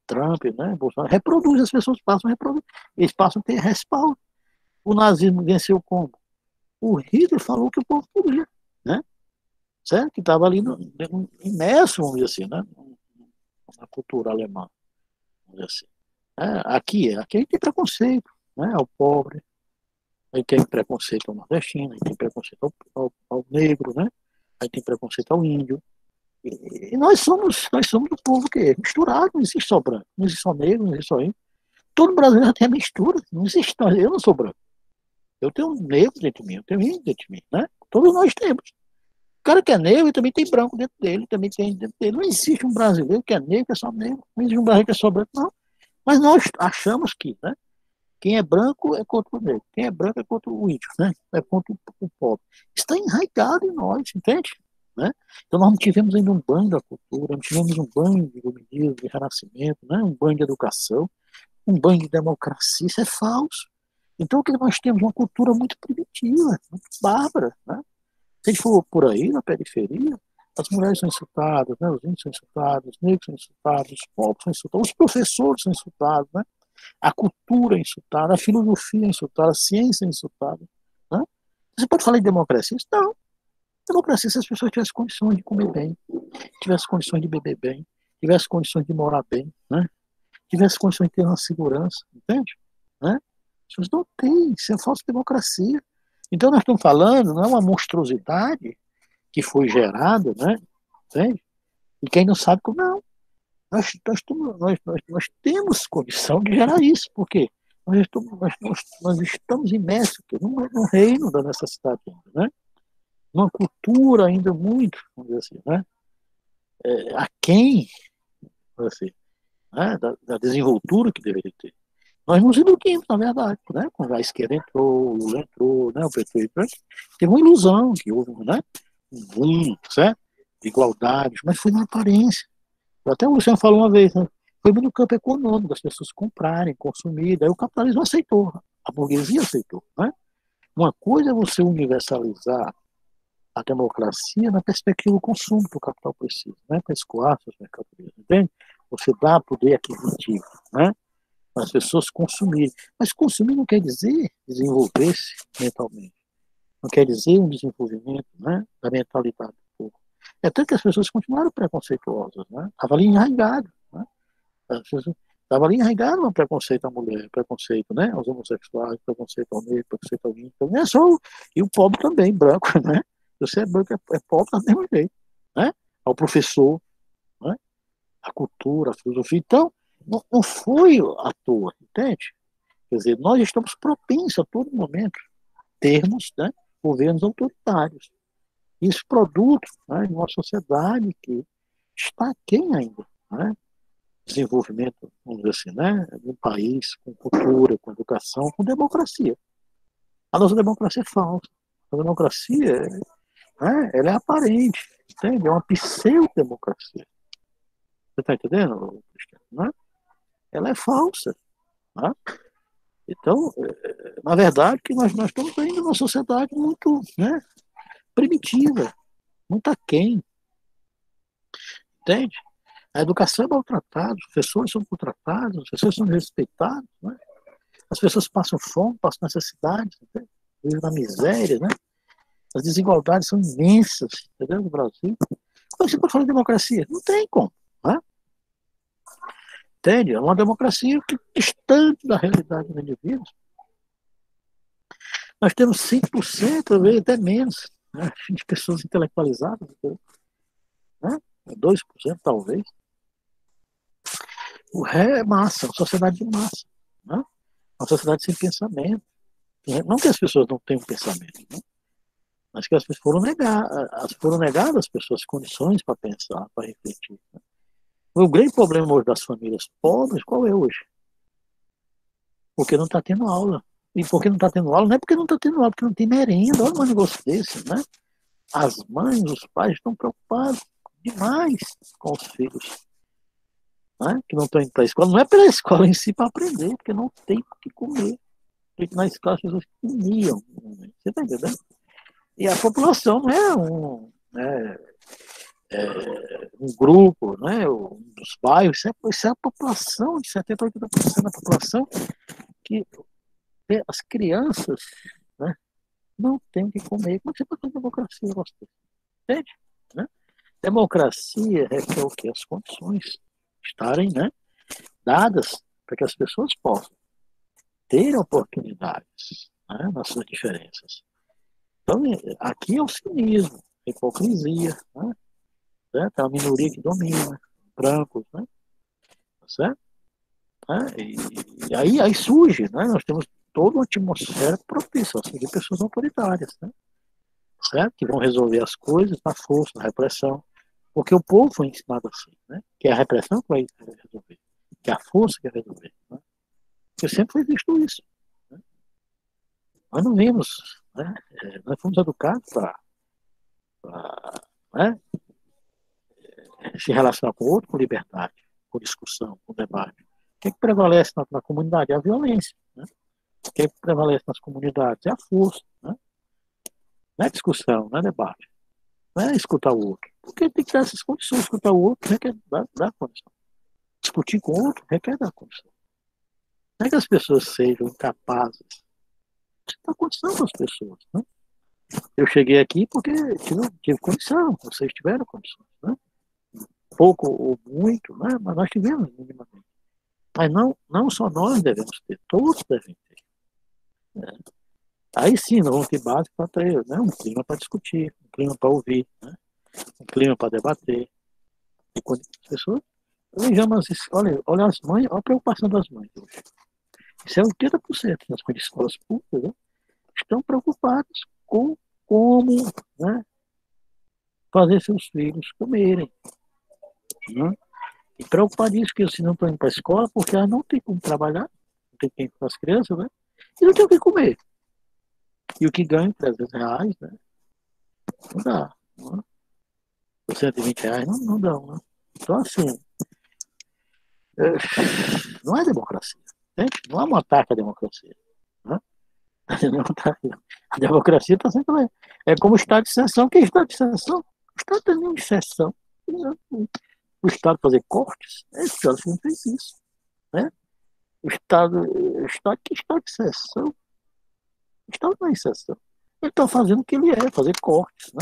Trump, né, Bolsonaro, reproduz, as pessoas passam a reproduzir, eles passam a ter respaldo. O nazismo venceu como? O Hitler falou que o povo podia, né? Certo? Que estava ali imerso, vamos dizer assim, né? Na cultura alemã, vamos dizer assim. Aqui a gente tem preconceito, né? Ao pobre, aí tem preconceito ao nordestino, aí tem preconceito ao negro, né? Aí tem preconceito ao índio. E nós somos do povo que é misturado, não existe só branco, não existe só negro, não existe só índio. Todo brasileiro tem a mistura, não existe, eu não sou branco. Eu tenho um negro dentro de mim, eu tenho índio dentro de mim, né? Todos nós temos. O cara que é negro, ele também tem branco dentro dele, também tem índio dentro dele. Não existe um brasileiro que é negro, que é só negro, não existe um brasileiro que é só branco, não. Mas nós achamos que, né? Quem é branco é contra o negro, quem é branco é contra o índio, né? É contra o pobre. Está enraizado em nós, entende? Né? Então nós não tivemos ainda um banho da cultura, não tivemos um banho de iluminismo, de renascimento, né? Um banho de educação, um banho de democracia, isso é falso. Então o que nós temos uma cultura muito primitiva, muito bárbara. Né? Se a gente for por aí, na periferia, as mulheres são insultadas, né? Os índios são insultados, os negros são insultados, os pobres são insultados, os professores são insultados, né? A cultura é insultada, a filosofia é insultada, a ciência é insultada. Né? Você pode falar de democracia? Não. Democracia se as pessoas tivessem condições de comer bem, tivessem condições de beber bem, tivessem condições de morar bem, né? Tivessem condições de ter uma segurança, entende? Né? As pessoas não têm, isso é falsa democracia. Então nós estamos falando, não é uma monstruosidade que foi gerada, né? Entende? E quem não sabe como não. Nós temos condição de gerar isso, porque nós estamos imersos num reino da necessidade ainda, né? Uma cultura ainda muito, vamos dizer assim, né? Aquém, assim, né? Da desenvoltura que deveria ter. Nós nos iludimos, na verdade, né? Quando a esquerda entrou, o Lula entrou, né? O PT entrou, teve uma ilusão que houve, né? Um boom, certo? De igualdade, mas foi na aparência. Até o Luciano falou uma vez, né? Foi no campo econômico, as pessoas comprarem, consumirem, daí o capitalismo aceitou, a burguesia aceitou, né? Uma coisa é você universalizar a democracia na perspectiva do consumo que o capital precisa, né? Para escoar suas mercadorias, entende? Você dá poder aquisitivo, né? Para as pessoas consumirem. Mas consumir não quer dizer desenvolver-se mentalmente. Não quer dizer um desenvolvimento, né? Da mentalidade do povo. É tanto que as pessoas continuaram preconceituosas, né? Estava ali enraizado, né? Estava ali enraizado um preconceito à mulher, preconceito, né? Aos homossexuais, preconceito ao negro, preconceito ao índio. Não é só e o pobre também, branco, né? Você é branco, é pobre do mesmo jeito, né? Ao professor, né? A cultura, a filosofia. Então, não foi à toa, entende? Quer dizer, nós estamos propensos a todo momento termos, né, governos autoritários. Isso produto, né, de uma sociedade que está aquém ainda, né? Desenvolvimento, vamos dizer assim, né? De um país com cultura, com educação, com democracia. A nossa democracia é falsa. A democracia, né, ela é aparente, entende? É uma pseudo-democracia. Você está entendendo, Cristiano? Né? Ela é falsa. Né? Então, na verdade, que nós estamos ainda numa sociedade muito, né, primitiva, muito aquém. Entende? A educação é maltratada, os professores são maltratados, as pessoas são respeitadas, né? As pessoas passam fome, passam necessidade, né? Vivem na miséria, né? As desigualdades são imensas, entendeu? No Brasil. Como você pode falar de democracia? Não tem como, né? Entende? É uma democracia que distante da realidade dos indivíduos. Nós temos 5%, às vezes até menos, né, de pessoas intelectualizadas, né? 2% talvez. O ré é massa, uma sociedade de massa, né? Uma sociedade sem pensamento. Não que as pessoas não tenham pensamento, né? mas que as pessoas foram negadas às pessoas condições para pensar, para refletir. Né? O grande problema hoje das famílias pobres, qual é hoje? Porque não está tendo aula. E porque não está tendo aula, não é porque não está tendo aula, porque não tem merenda. Olha um negócio desse, né? As mães, os pais estão preocupados demais com os filhos, né? Que não estão indo para a escola. Não é pela escola em si para aprender, porque não tem o que comer. Porque na escola as pessoas comiam. Você está entendendo? E a população não é um grupo, né? Um dos bairros. Isso é a população, de 70% a 80% da população, que as crianças, né, não têm o que comer. Como é que você pode ter democracia? Entende? Né? Democracia requer o quê? As condições estarem, né, dadas para que as pessoas possam ter oportunidades, né, nas suas diferenças. Então, aqui é o cinismo, a hipocrisia, né? Certo? É a minoria que domina, brancos, né? Certo? E aí surge, né? Nós temos toda uma atmosfera propícia a surgir pessoas autoritárias, né? Certo? Que vão resolver as coisas na força, na repressão, porque o povo foi ensinado assim, né? Que é a repressão que vai resolver, que é a força que vai resolver, né? Porque sempre foi visto isso, né? Nós não vimos, né? Nós fomos educados para, né, se relacionar com o outro com liberdade, com discussão, com debate. O que prevalece na comunidade? É a violência, né? O que prevalece nas comunidades é a força, né? Não é discussão, não é debate, não é escutar o outro. Porque tem que dar essas condições. Escutar o outro requer dar condição. Discutir com o outro requer dar condição. Não é que as pessoas sejam incapazes. Você dá condição para as pessoas, né? Eu cheguei aqui porque tive condição, vocês tiveram condições, né? Pouco ou muito, né? Mas nós tivemos minimamente. Mas não só nós devemos ter, todos devem ter. Né? Aí sim, nós vamos ter base para ter, né, um clima para discutir, um clima para ouvir, né, um clima para debater. E quando as pessoas, vejamos, olha as mães, olha a preocupação das mães hoje. Isso é 80% das escolas públicas, né, estão preocupadas com como, né, fazer seus filhos comerem. Né? E preocupadíssimo que se não estão indo para a escola, porque elas não têm como trabalhar, não tem tempo para as crianças, né? E não tem o que comer. E o que ganha, R$300, né? Não dá. Não é? R$120 não dá. Né? Então, assim, não é democracia. Né? Não é um ataque à democracia. Né? A democracia está sempre. É como o estado de exceção. O que é estado de exceção? O estado tem nenhuma exceção. O Estado fazer cortes, o Estado não fez isso. Né? O Estado, que Estado de exceção? O Estado não é exceção. Ele está fazendo o que ele é, fazer cortes. Né?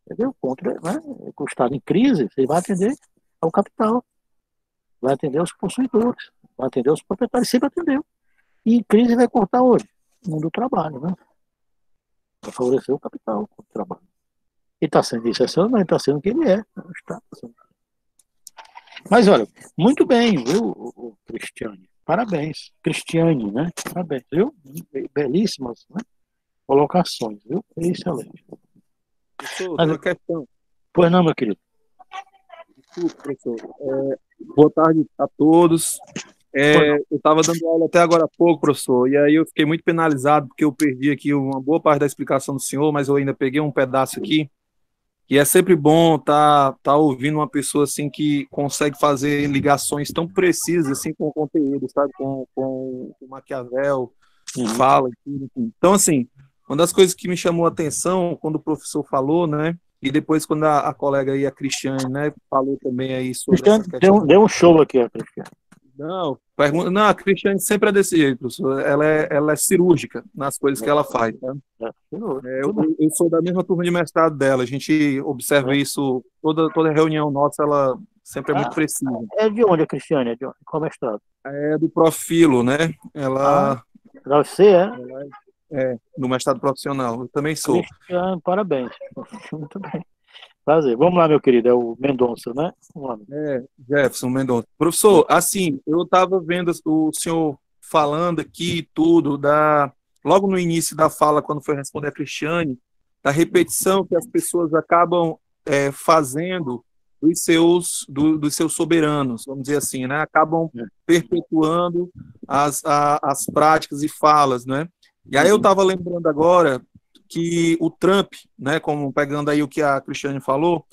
Entendeu? Contra, né? O Estado em crise, ele vai atender ao capital, vai atender aos possuidores, vai atender aos proprietários, sempre atendeu. E em crise vai cortar hoje o mundo do trabalho, né? Para favorecer o capital, o trabalho. Ele está sendo de exceção, mas ele está sendo o que ele é. O Estado está sendo. Mas olha, muito bem, viu, o Cristiane? Parabéns. Cristiane, né? Parabéns, viu? Belíssimas, né, colocações, viu? Excelente. Professor, tem uma questão. Pois não, meu querido. Desculpa, professor. Boa tarde a todos. Eu estava dando aula até agora há pouco, professor, e aí eu fiquei muito penalizado porque eu perdi aqui uma boa parte da explicação do senhor, mas eu ainda peguei um pedaço aqui. E é sempre bom tá ouvindo uma pessoa assim que consegue fazer ligações tão precisas assim com o conteúdo, sabe? Com o Maquiavel, fala e tudo. Então, assim, uma das coisas que me chamou a atenção quando o professor falou, né? E depois quando a colega aí, a Cristiane, né, falou também aí sobre essa questão. Deu um show aqui, a Cristiane. Não, a Cristiane sempre é desse jeito, professor. Ela é cirúrgica nas coisas que ela faz. Tá? Eu sou da mesma turma de mestrado dela. A gente observa isso, toda reunião nossa, ela sempre é muito precisa. É de onde a Cristiane? É de onde? Qual mestrado? É do Profilo, né? Ela você no mestrado profissional. Eu também sou. Cristiane, parabéns. Muito bem. Prazer. Vamos lá, meu querido. É o Mendonça, né? Vamos lá. Jefferson Mendonça. Professor, assim, eu estava vendo o senhor falando aqui tudo, logo no início da fala, quando foi responder a Cristiane, da repetição que as pessoas acabam fazendo dos seus soberanos, vamos dizer assim, né? Acabam perpetuando as práticas e falas, né? E aí eu estava lembrando agora que o Trump, né, como pegando aí o que a Cristiane falou,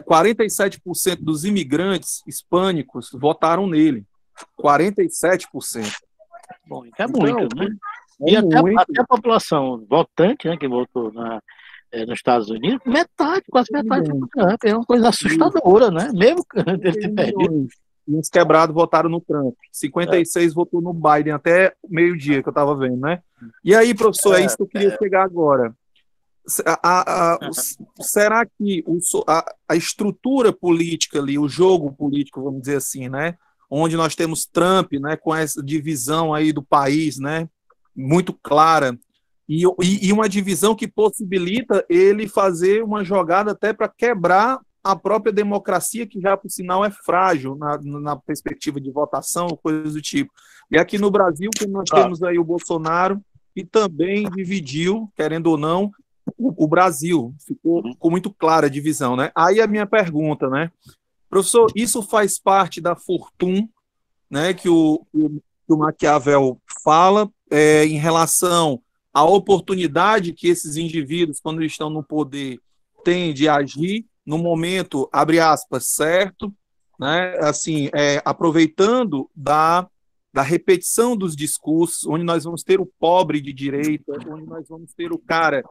47% dos imigrantes hispânicos votaram nele. 47%. Bom, então é muito, né? É E até muito. a população votante, né, que votou nos Estados Unidos, metade, quase metade foi pro Trump. É uma coisa assustadora, né? Mesmo ele ter perdido. E uns quebrados votaram no Trump. 56 votou no Biden, até meio-dia que eu estava vendo, né? E aí, professor, é isso que eu queria chegar agora. Será que a estrutura política ali, o jogo político, vamos dizer assim, né? Onde nós temos Trump, né, com essa divisão aí do país, né, muito clara, e uma divisão que possibilita ele fazer uma jogada até para quebrar a própria democracia, que já, por sinal, é frágil na perspectiva de votação, coisas do tipo. E aqui no Brasil, como nós temos aí o Bolsonaro, que também dividiu, querendo ou não, o Brasil. Ficou muito clara a divisão, né? Aí a minha pergunta, né? Professor, isso faz parte da fortuna, né, que o Maquiavel fala em relação à oportunidade que esses indivíduos, quando estão no poder, têm de agir no momento, abre aspas, certo, né, assim, aproveitando da repetição dos discursos, onde nós vamos ter o pobre de direita, onde nós vamos ter o cara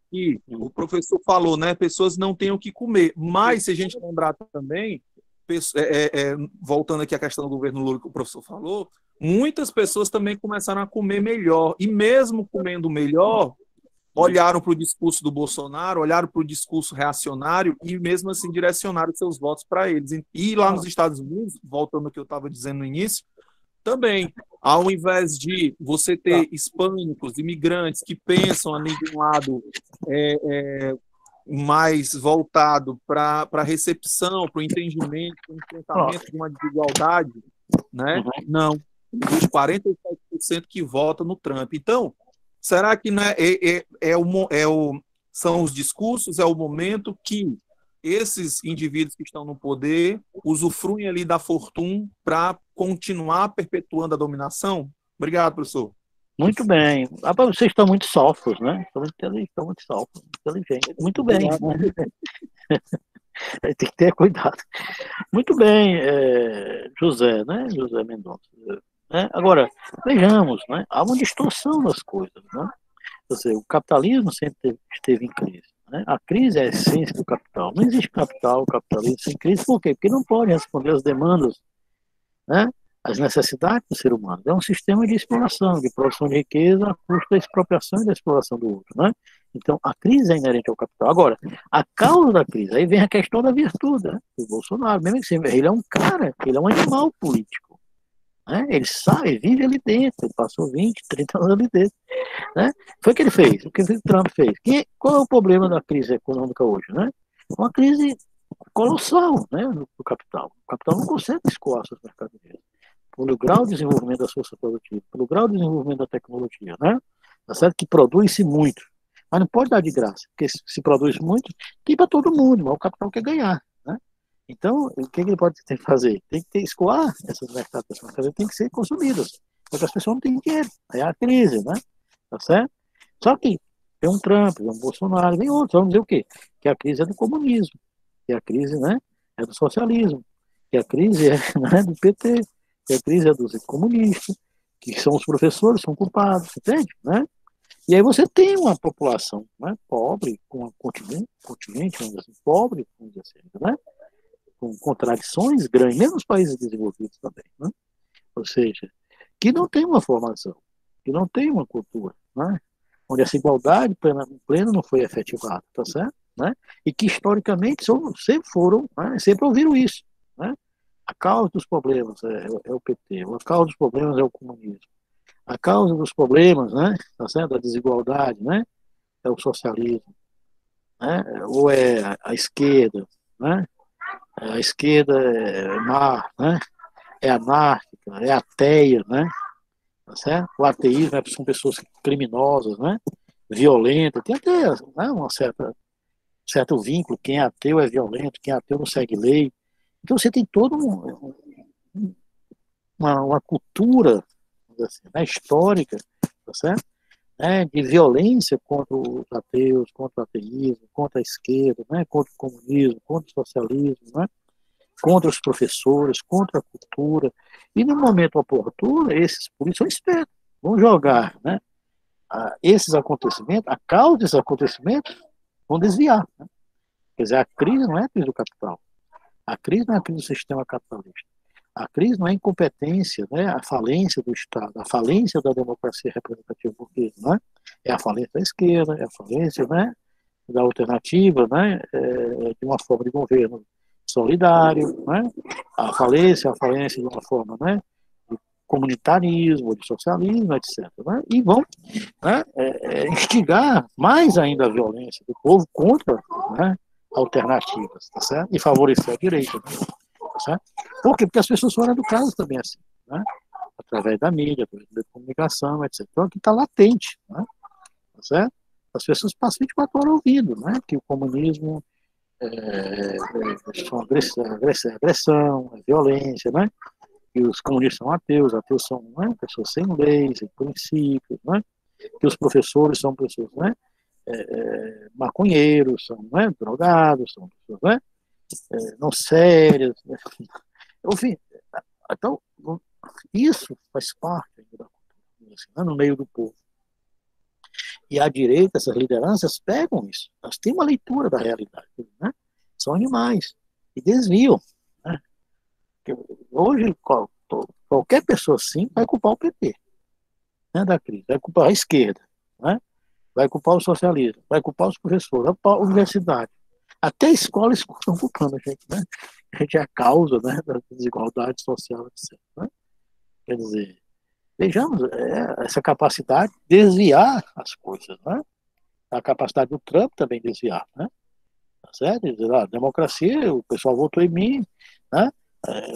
que o professor falou, né, pessoas não têm o que comer, mas se a gente lembrar também, voltando aqui à questão do governo Lula que o professor falou, muitas pessoas também começaram a comer melhor, e mesmo comendo melhor, olharam para o discurso do Bolsonaro, olharam para o discurso reacionário e mesmo assim direcionaram seus votos para eles. E lá nos Estados Unidos, voltando ao que eu estava dizendo no início, também, ao invés de você ter hispânicos, imigrantes que pensam ali de um lado mais voltado para a recepção, para o entendimento, para o enfrentamento de uma desigualdade, né? Não. Os 47% que votam no Trump. Então, será que, né, são os discursos, é o momento que esses indivíduos que estão no poder usufruem ali da fortuna para continuar perpetuando a dominação? Obrigado, professor. Muito bem. Vocês estão muito sófos, né? Estão muito sófos, inteligentes. Muito bem. Tem que ter cuidado. Muito bem, José, né? José Mendonça. Né? Agora, vejamos, né? Há uma distorção das coisas, né? Quer dizer, o capitalismo sempre esteve em crise. Né? A crise é a essência do capital. Não existe capitalismo sem crise. Por quê? Porque não pode responder às demandas, né? As necessidades do ser humano. É um sistema de exploração, de produção de riqueza a custo da expropriação e da exploração do outro. Né? Então, a crise é inerente ao capital. Agora, a causa da crise, aí vem a questão da virtude, né? O Bolsonaro, mesmo assim, ele é um cara, ele é um animal político. Né? Ele sai, vive ali dentro, ele passou 20, 30 anos ali dentro. Né? Foi o que ele fez, o que o Trump fez. Qual é o problema da crise econômica hoje? Né? Uma crise colossal, né, do capital. O capital não consegue escoar suas mercadorias. Pelo grau de desenvolvimento da força produtiva, pelo grau de desenvolvimento da tecnologia, né? Tá certo que produz-se muito, mas não pode dar de graça, porque se produz muito, tem para todo mundo, mas o capital quer ganhar, né? Então, o que ele pode ter que fazer? Tem que escoar essas mercadorias, tem que ser consumidas, porque as pessoas não têm dinheiro, aí é a crise, né? Tá certo? Só que tem um Trump, tem um Bolsonaro, tem outros, vamos dizer o quê? Que a crise é do comunismo, que a crise, né, é do socialismo, que a crise é, né, do PT, que a crise é dos comunistas, que são os professores, são culpados, entende? Né? E aí você tem uma população, né, pobre, com um contingente, vamos dizer assim, pobre, vamos dizer assim, né? Com contradições grandes, mesmo os países desenvolvidos também, né? Ou seja, que não tem uma formação, que não tem uma cultura, né? Onde essa igualdade plena não foi efetivada, tá certo? Né? E que historicamente sempre foram, né? Sempre ouviram isso, né? A causa dos problemas é o PT, a causa dos problemas é o comunismo, a causa dos problemas, né, tá certo? Da desigualdade, né, é o socialismo, né, ou é a esquerda, né, a esquerda né, é anárquica, é ateia, né, tá certo? O ateísmo são pessoas criminosas, né, violenta, tem até, né, certo vínculo, quem é ateu é violento, quem é ateu não segue lei. Então você tem toda uma cultura, assim, né, histórica, tá certo? Né, de violência contra os ateus, contra o ateísmo, contra a esquerda, né, contra o comunismo, contra o socialismo, né, contra os professores, contra a cultura. E no momento oportuno, esses políticos são espertos, vão jogar, né, esses acontecimentos, a causa desses acontecimentos, vão desviar. Né? Quer dizer, a crise não é a crise do capital, a crise não é a crise do sistema capitalista. A crise não é a incompetência, né, a falência do Estado, a falência da democracia representativa burguesa, né? É a falência da esquerda, é a falência, né, da alternativa, né, de uma forma de governo solidário, né? A falência de uma forma, né, de comunitarismo, de socialismo, etc. Né? E vão, né, instigar mais ainda a violência do povo contra, né, alternativas, tá certo? E favorecer a direita. Né? Certo? Por quê? Porque as pessoas foram educadas também assim, né? Através da mídia, através da comunicação, etc. Então aqui está latente, né? Tá certo? As pessoas passam 24 horas ouvindo, né? Que o comunismo é agressão, é violência, né? Que os comunistas são ateus são, né, pessoas sem leis, sem princípios, né? Que os professores são pessoas, né, maconheiros, são, né, drogados, são pessoas, né, não sérias. Né? Enfim, então, isso faz parte da cultura, assim, né, no meio do povo. E a direita, essas lideranças pegam isso. Elas têm uma leitura da realidade. Né? São animais. E desviam. Né? Hoje, qualquer pessoa assim vai culpar o PT, né, da crise. Vai culpar a esquerda. Né? Vai culpar o socialismo. Vai culpar os professores. Vai culpar a universidade. Até escolas estão culpando a gente. Né? A gente é a causa, né, da desigualdade social, etc. Né? Quer dizer, vejamos essa capacidade de desviar as coisas, né? A capacidade do Trump também desviar, né? Tá certo? Dizer, democracia, o pessoal votou em mim, né?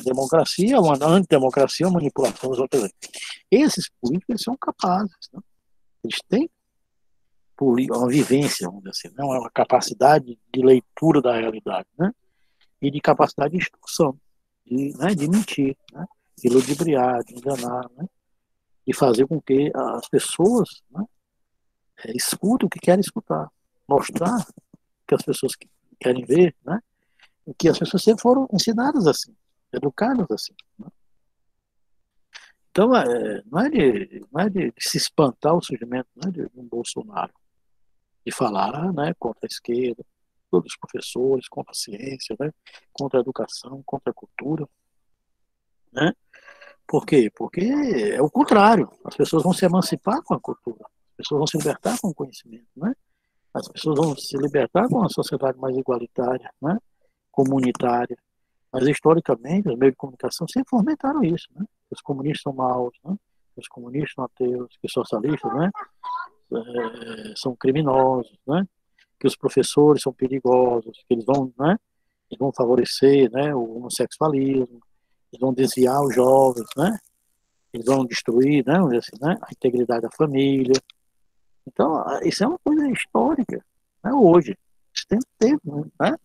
Democracia, uma antidemocracia, uma manipulação das outras. Esses políticos, eles são capazes, né? Eles têm uma vivência, vamos dizer assim, né? Uma capacidade de leitura da realidade, né? E de capacidade de instrução, de mentir, né? De ludibriar, de enganar, né? De fazer com que as pessoas, né, escutem o que querem escutar, mostrar que as pessoas querem ver, né, que as pessoas sempre foram ensinadas assim, educadas assim. Né? Então, não é de se espantar o surgimento, né, de um Bolsonaro, de falar, né, contra a esquerda, todos os professores, contra a ciência, né, contra a educação, contra a cultura, né? Por quê? Porque é o contrário. As pessoas vão se emancipar com a cultura. As pessoas vão se libertar com o conhecimento, né? As pessoas vão se libertar com uma sociedade mais igualitária, né? Comunitária. Mas, historicamente, os meios de comunicação sempre fomentaram isso, né? Que os comunistas são maus, né? Que os comunistas são ateus, que os socialistas, né, são criminosos, né? Que os professores são perigosos, que eles vão, né, eles vão favorecer, né, o homossexualismo, eles vão desviar os jovens, né? Eles vão destruir, né, assim, né, a integridade da família. Então, isso é uma coisa histórica, né, hoje. Isso tem tempo, né,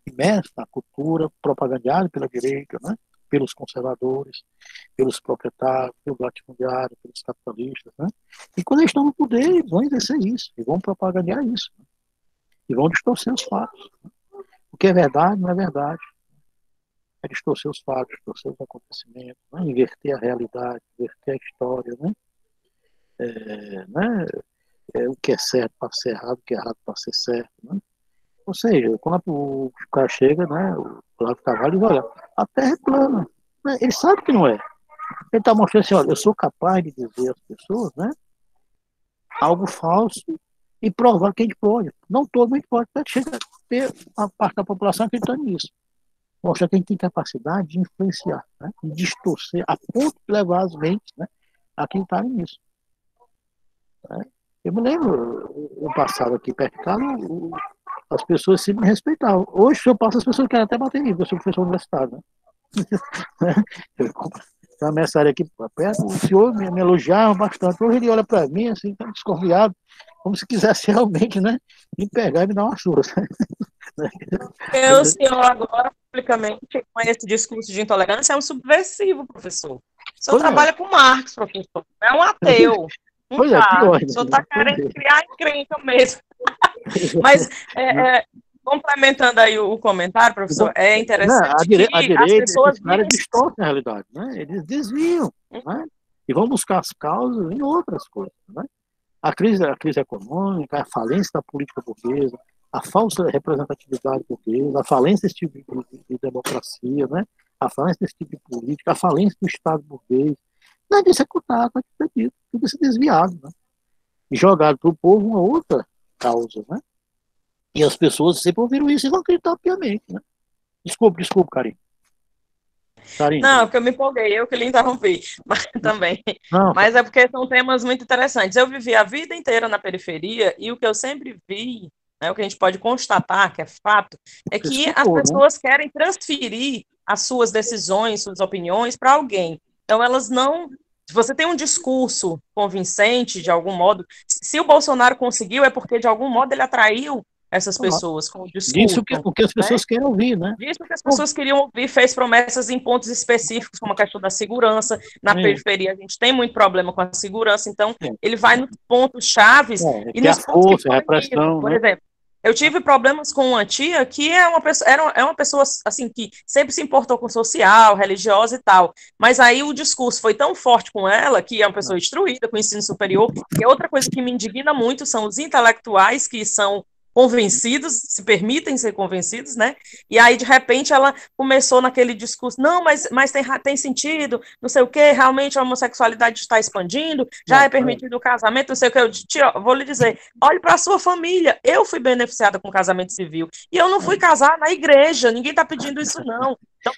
imerso na cultura, propagandeado pela direita, né, pelos conservadores, pelos proprietários, pelos latifundiários, pelos capitalistas. Né, e quando eles estão no poder, eles vão exercer isso, e vão propagandear isso. Né, e vão distorcer os fatos. Né, o que é verdade não é verdade. É distorcer os fatos, distorcer os acontecimentos, né? Inverter a realidade, inverter a história, né? O que é certo para ser errado, o que é errado para ser certo, né? Ou seja, quando o cara chega, né, o Olavo Carvalho diz, olha, a Terra é plana. Né? Ele sabe que não é. Ele está mostrando assim, olha, eu sou capaz de dizer às pessoas, né, algo falso e provar que a gente pode. Não todo mundo pode, mas chega a ter uma parte da população acreditando nisso. Mostra que a gente tem capacidade de influenciar, né? De distorcer, a ponto de levar as mentes, né, a acreditarem nisso. Né? Eu me lembro, no passado aqui perto de casa, as pessoas se me respeitavam. Hoje, se eu passo, as pessoas querem até bater em mim, porque eu sou professor universitário. Né? Tem uma mercearia aqui perto, o senhor me elogiava bastante. Hoje ele olha para mim, assim, tá desconfiado, como se quisesse realmente, né, me pegar e me dar uma surra. O senhor agora, publicamente, com esse discurso de intolerância, é um subversivo, professor. O senhor trabalha com Marx, professor. É um ateu. Pois é, pior. O senhor está querendo criar encrenca mesmo. Mas, complementando aí o comentário, professor, é interessante que as pessoas... Esses caras distorcem a realidade, né? Eles desviam, né? E vão buscar as causas em outras coisas, né? A crise econômica, a falência da política burguesa, a falsa representatividade burguesa, a falência desse tipo de democracia, né? A falência desse tipo de política, a falência do Estado burguês, não é de executar, tudo isso desviado, né? E jogado para o povo uma outra causa, né? E as pessoas sempre ouviram isso e vão acreditar piamente, né? Desculpa, Karine. Não, porque eu me empolguei, eu que lhe interrompi, mas também. Não. Mas é porque são temas muito interessantes. Eu vivi a vida inteira na periferia e o que eu sempre vi, né, o que a gente pode constatar, que é fato, é que as pessoas querem transferir as suas decisões, suas opiniões para alguém. Então, elas não... Se você tem um discurso convincente, de algum modo, se o Bolsonaro conseguiu, é porque, de algum modo, ele atraiu essas pessoas com o discurso. Disso o que as pessoas querem ouvir, né? Disso que as pessoas queriam ouvir, fez promessas em pontos específicos, como a questão da segurança. Na periferia, a gente tem muito problema com a segurança, então ele vai nos pontos chaves e nos pontos que repressão, por exemplo, eu tive problemas com uma tia que é uma pessoa assim, que sempre se importou com social, religiosa e tal, mas aí o discurso foi tão forte com ela, que é uma pessoa instruída, com ensino superior, e outra coisa que me indigna muito são os intelectuais que são convencidos, se permitem ser convencidos, né? E aí, de repente, ela começou naquele discurso, não, mas tem sentido, não sei o quê, realmente a homossexualidade está expandindo, já é permitido o casamento, não sei o quê. Eu vou lhe dizer, olhe para a sua família, eu fui beneficiada com casamento civil, e eu não fui casar na igreja, ninguém está pedindo isso, não. Então,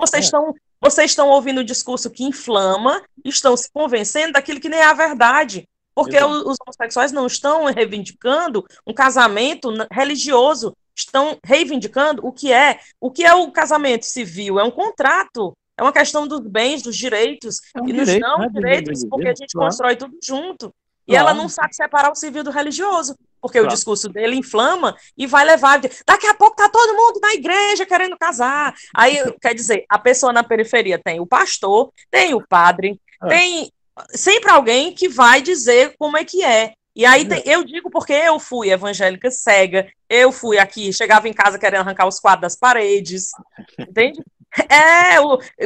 vocês estão ouvindo um discurso que inflama, estão se convencendo daquilo que nem é a verdade. Porque os homossexuais não estão reivindicando um casamento religioso, estão reivindicando o que é o casamento civil, é um contrato, é uma questão dos bens, dos direitos, e nos dão direitos porque a gente constrói tudo junto. E ela não sabe separar o civil do religioso, porque o discurso dele inflama e vai levar... Daqui a pouco tá todo mundo na igreja querendo casar. Aí, quer dizer, a pessoa na periferia tem o pastor, tem o padre, tem... sempre alguém que vai dizer como é que é. E aí eu digo porque eu fui evangélica cega, eu fui aqui, chegava em casa querendo arrancar os quadros das paredes, entende?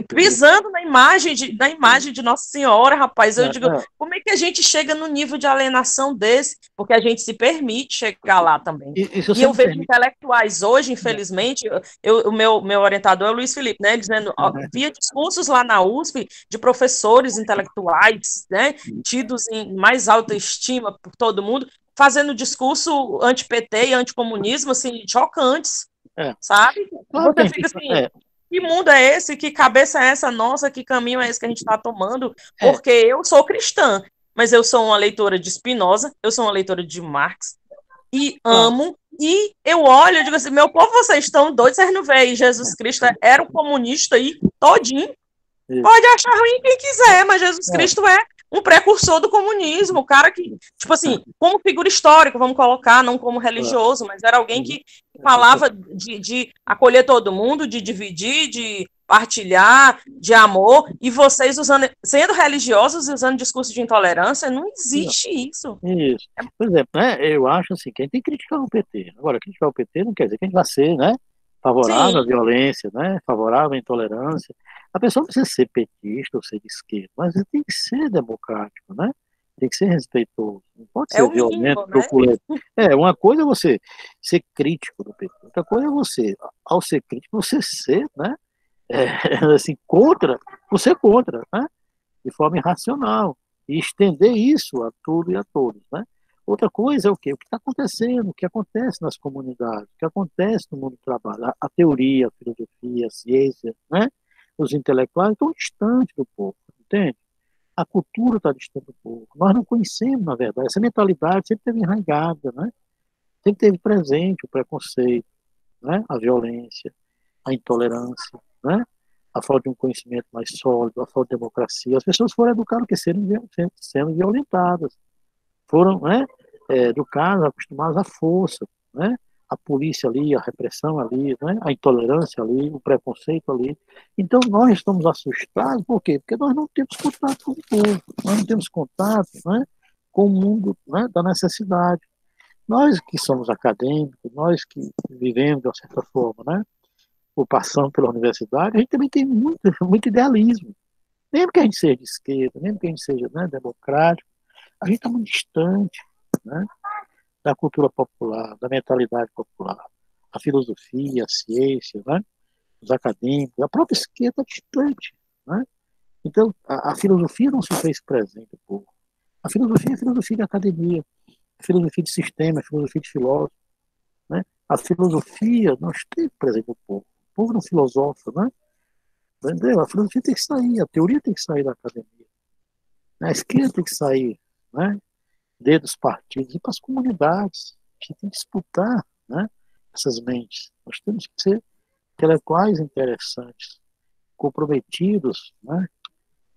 Pisando na imagem de Nossa Senhora, rapaz, eu digo, como é que a gente chega no nível de alienação desse? Porque a gente se permite chegar lá também. E eu vejo intelectuais hoje, infelizmente, o meu orientador é o Luiz Felipe, né, dizendo, via discursos lá na USP de professores intelectuais, né, tidos em mais alta estima por todo mundo, fazendo discurso anti-PT e anticomunismo, assim, chocantes, sabe? Você fica assim... Que mundo é esse? Que cabeça é essa nossa? Que caminho é esse que a gente está tomando? Porque eu sou cristã, mas eu sou uma leitora de Spinoza, eu sou uma leitora de Marx, e amo, e eu olho e digo assim, meu povo, vocês estão doidos, vocês não veem, Jesus Cristo era um comunista aí, todinho. Pode achar ruim quem quiser, mas Jesus Cristo é um precursor do comunismo, o cara que, tipo assim, como figura histórica, vamos colocar, não como religioso, mas era alguém que falava de acolher todo mundo, de dividir, de partilhar, de amor, e vocês sendo religiosos e usando discurso de intolerância, não existe isso. Isso. Por exemplo, né, eu acho assim, que a gente tem que criticar o PT. Agora, criticar o PT não quer dizer que a gente vai ser, né, favorável à violência, né, favorável à intolerância. A pessoa não precisa ser petista ou ser de esquerda, mas tem que ser democrático, né? Tem que ser respeitoso. Não pode ser violento, truculento. Uma coisa é você ser crítico do PT, outra coisa é você, ao ser crítico, você ser, né? Assim, você contra, né? De forma irracional. E estender isso a tudo e a todos, né? Outra coisa é o quê? O que está acontecendo, o que acontece nas comunidades, o que acontece no mundo do trabalho. A teoria, a filosofia, a ciência, né? Os intelectuais estão distantes do povo, entende? A cultura está distante do povo. Nós não conhecemos, na verdade. Essa mentalidade sempre teve enraizada, né? Sempre teve presente o preconceito, né? A violência, a intolerância, né? a falta de um conhecimento mais sólido, a falta de democracia. As pessoas foram educadas que sendo violentadas, foram, né, educadas, acostumadas à força, né, a polícia ali, a repressão ali, né, a intolerância ali, o preconceito ali. Então nós estamos assustados, por quê? Porque nós não temos contato com o povo, nós não temos contato, né, com o mundo, né, da necessidade. Nós que somos acadêmicos, nós que vivemos de uma certa forma, né, ou passando pela universidade, a gente também tem muito idealismo. Mesmo que a gente seja de esquerda, mesmo que a gente seja, né, democrático, a gente está muito distante, né, da cultura popular, da mentalidade popular. A filosofia, a ciência, né, os acadêmicos, a própria esquerda está distante. Né? Então, a filosofia não se fez presente um pouco. A filosofia é a filosofia de academia, a filosofia de sistema, a filosofia de filósofo. Né? A filosofia não esteve presente no povo. O povo não filosofa, né? Entendeu? A filosofia tem que sair, a teoria tem que sair da academia. A esquerda tem que sair, né? Dentro dos partidos e para as comunidades. A gente tem que disputar, né? Essas mentes. Nós temos que ser intelectuais interessantes, comprometidos, né?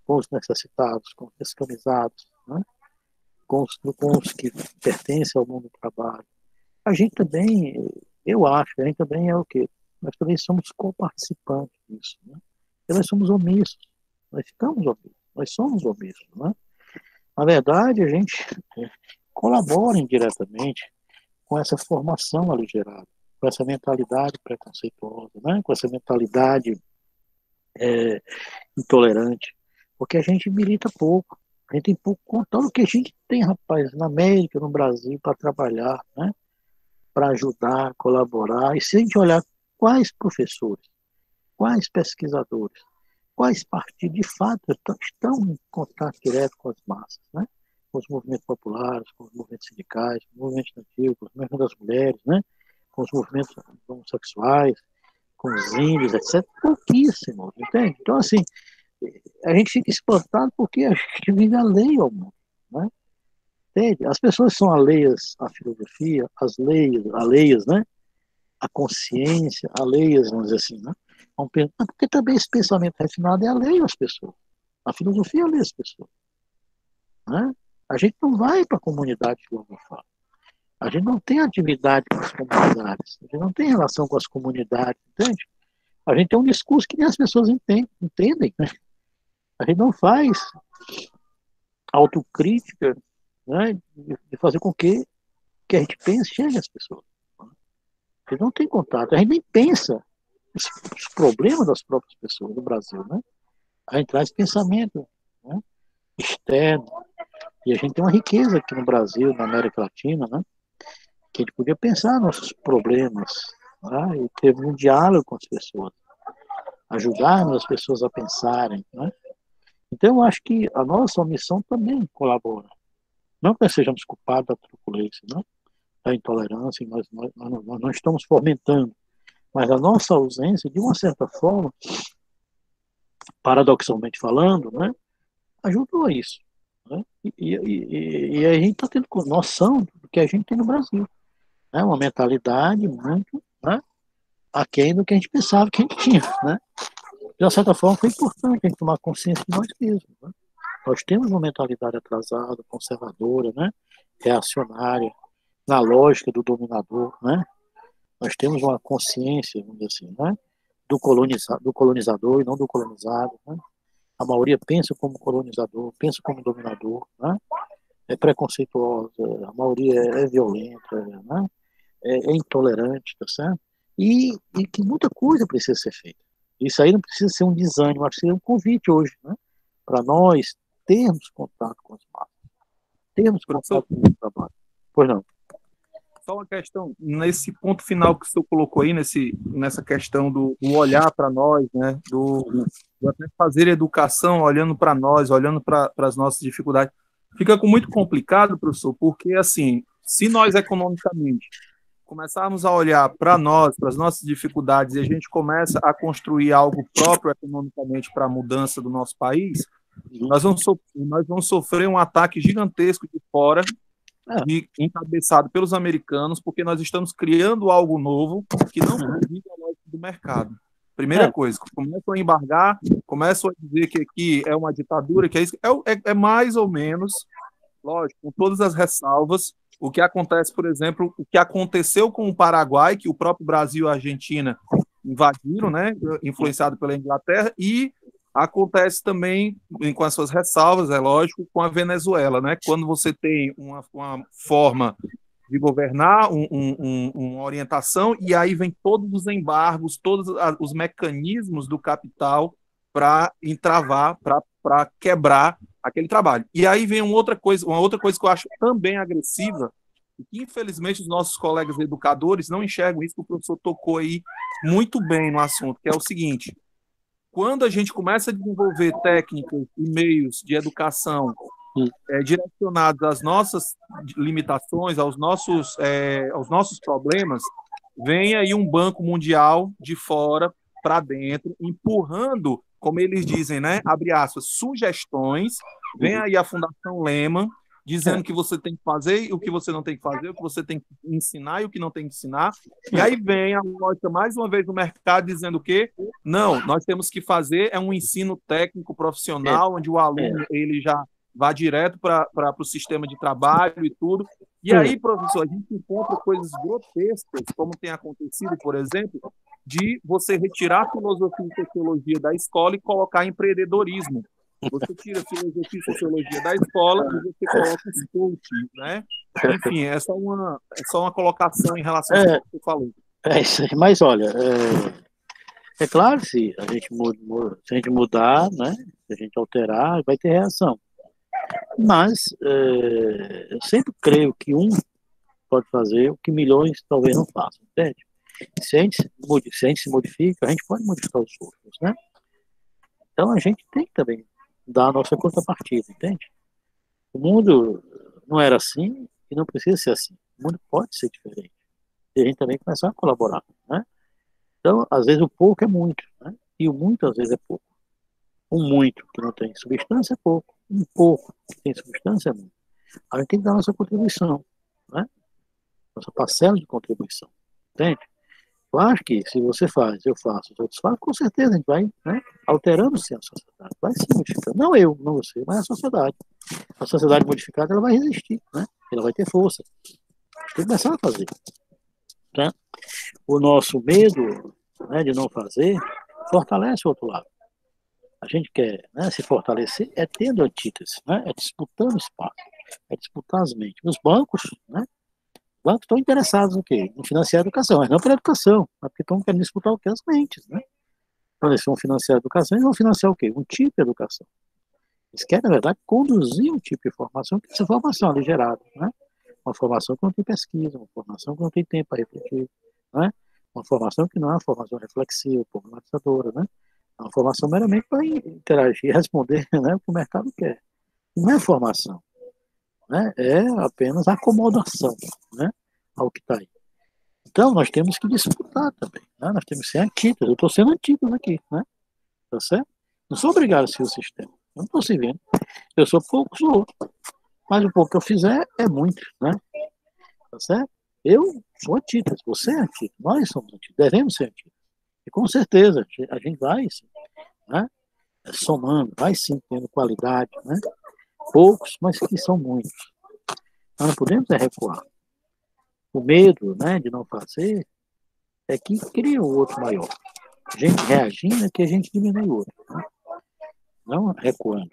Com os necessitados, com os descamisados, né? Com os que pertencem ao mundo do trabalho. A gente também, eu acho, a gente também é o quê? Nós também somos coparticipantes disso, né? E nós somos omissos, nós ficamos omissos, nós somos omissos, né? Na verdade, a gente colabora indiretamente com essa formação aligerada, com essa mentalidade preconceituosa, né? Com essa mentalidade intolerante, porque a gente milita pouco, a gente tem pouco contato do que a gente tem, rapaz, na América, no Brasil, para trabalhar, né? Para ajudar, colaborar, e se a gente olhar quais professores, quais pesquisadores, quais partidos de fato estão em contato direto com as massas, né? Com os movimentos populares, com os movimentos sindicais, com os movimentos nativos, com os movimentos das mulheres, né? Com os movimentos homossexuais, com os índios, etc. Pouquíssimos, entende? Então, assim, a gente fica espantado porque a gente vive alheio ao mundo, né? Entende? As pessoas são alheias à filosofia, alheias, né? À consciência, alheias, vamos dizer assim, né? Porque também esse pensamento refinado é alheio às pessoas. A filosofia é alheia às pessoas. Né? A gente não vai para a comunidade filosofal. A gente não tem atividade com as comunidades. A gente não tem relação com as comunidades, entende? A gente tem um discurso que nem as pessoas entendem. Né? A gente não faz autocrítica, né? De fazer com que a gente pense chegue às pessoas. A gente não tem contato. A gente nem pensa os problemas das próprias pessoas no Brasil, né? A gente traz pensamento, né, externo, e a gente tem uma riqueza aqui no Brasil, na América Latina, né, que a gente podia pensar nossos problemas, né, e ter um diálogo com as pessoas, ajudar as pessoas a pensarem, né? Então eu acho que a nossa missão também colabora, não que nós sejamos culpados da truculência, né, da intolerância, nós não estamos fomentando, mas a nossa ausência, de uma certa forma, paradoxalmente falando, né, ajudou a isso. Né? E a gente está tendo noção do que a gente tem no Brasil. Né? Uma mentalidade muito, né, aquém do que a gente pensava que a gente tinha. Né? De uma certa forma, foi importante a gente tomar consciência de nós mesmos. Né? Nós temos uma mentalidade atrasada, conservadora, né, reacionária, na lógica do dominador. Né? Nós temos uma consciência, vamos dizer assim, né, do colonizador e não do colonizado. Né? A maioria pensa como colonizador, pensa como dominador, né? É preconceituosa, a maioria é violenta, né? É intolerante, tá certo? E que muita coisa precisa ser feita. Isso aí não precisa ser um desânimo, acho que seria um convite hoje, né? Para nós termos contato com as massas, termos contato com o trabalho. Pois não. Só uma questão, nesse ponto final que o senhor colocou aí, nessa questão do olhar para nós, né, do até fazer educação olhando para nós, olhando para as nossas dificuldades, fica muito complicado, professor, porque, assim, se nós economicamente começarmos a olhar para nós, para as nossas dificuldades, e a gente começa a construir algo próprio economicamente para a mudança do nosso país, nós vamos sofrer um ataque gigantesco de fora, encabeçado pelos americanos, porque nós estamos criando algo novo que não convive a lógica do mercado. Primeira coisa, começam a embargar, começam a dizer que aqui é uma ditadura, que é isso. É mais ou menos, lógico, com todas as ressalvas, o que acontece, por exemplo, o que aconteceu com o Paraguai, que o próprio Brasil e a Argentina invadiram, né, influenciado pela Inglaterra, e acontece também, com as suas ressalvas, é lógico, com a Venezuela, né, quando você tem uma forma de governar, uma orientação, e aí vem todos os embargos, todos os mecanismos do capital para entravar, para quebrar aquele trabalho. E aí vem uma outra coisa que eu acho também agressiva, e que infelizmente os nossos colegas educadores não enxergam isso, que o professor tocou aí muito bem no assunto, que é o seguinte: quando a gente começa a desenvolver técnicas e meios de educação direcionados às nossas limitações, aos nossos problemas, vem aí um banco mundial de fora para dentro, empurrando, como eles dizem, né, abre aspas, sugestões. Vem aí a Fundação Lehman dizendo o que você tem que fazer e o que você não tem que fazer, o que você tem que ensinar e o que não tem que ensinar. E aí vem a lógica, mais uma vez, do mercado dizendo o quê? Não, nós temos que fazer um ensino técnico profissional, onde o aluno ele já vá direto para o sistema de trabalho e tudo. E aí, professor, a gente encontra coisas grotescas, como tem acontecido, por exemplo, de você retirar a filosofia e sociologia da escola e colocar empreendedorismo. Você tira a filosofia e sociologia da escola e você coloca os coaching, né? Enfim, é só uma colocação em relação ao que você falou. É isso aí. Mas, olha, é claro, se a gente mudar, né? Se a gente alterar, vai ter reação. Mas eu sempre creio que um pode fazer o que milhões talvez não façam, entende? Se a gente se modifica, a gente pode modificar os outros, né? Então a gente tem que também dar a nossa contrapartida, entende? O mundo não era assim e não precisa ser assim. O mundo pode ser diferente. E a gente também começar a colaborar, né? Então, às vezes o pouco é muito, né? E o muito às vezes é pouco. Um muito que não tem substância é pouco. Um pouco que tem substância é muito. A gente tem que dar a nossa contribuição, né? Nossa parcela de contribuição, entende? Eu acho que se você faz, eu faço, os outros fazem, com certeza a gente vai, né, alterando-se a sociedade, vai se modificando. Não eu, não você, mas a sociedade. A sociedade modificada, ela vai resistir, né? Ela vai ter força. A gente tem que começar a fazer, né? O nosso medo, né, de não fazer fortalece o outro lado. A gente quer, né, se fortalecer tendo antítese, né? É disputando espaço, é disputar as mentes. Os bancos, né? Os bancos estão interessados no quê? Em financiar a educação, mas não pela educação, mas porque estão querendo disputar o quê? As mentes, né? Então, eles vão financiar a educação, eles vão financiar o quê? Um tipo de educação. Eles querem, na verdade, conduzir um tipo de formação, que essa formação ali gerada, né? Uma formação que não tem pesquisa, uma formação que não tem tempo para refletir, né? Uma formação que não é uma formação reflexiva, problematizadora, né? É uma formação meramente para interagir, responder, né, o que o mercado quer. Não é formação, né? É apenas acomodação, né, ao que está aí. Então, nós temos que disputar também, né? Nós temos que ser antíteses. Eu estou sendo antíteses aqui, né? Tá certo? Não sou obrigado a seguir o sistema. Eu não estou seguindo. Eu sou pouco, sou outro. Mas o pouco que eu fizer é muito, né? Tá certo? Eu sou antítese, você é antítese, nós somos antíteses, devemos ser antíteses. E com certeza a gente vai, né, somando, vai sim tendo qualidade, né? Poucos, mas que são muitos. Nós não podemos recuar. O medo, né, de não fazer é que cria o outro maior. A gente reagindo é que a gente diminui o outro, né? Não recuando.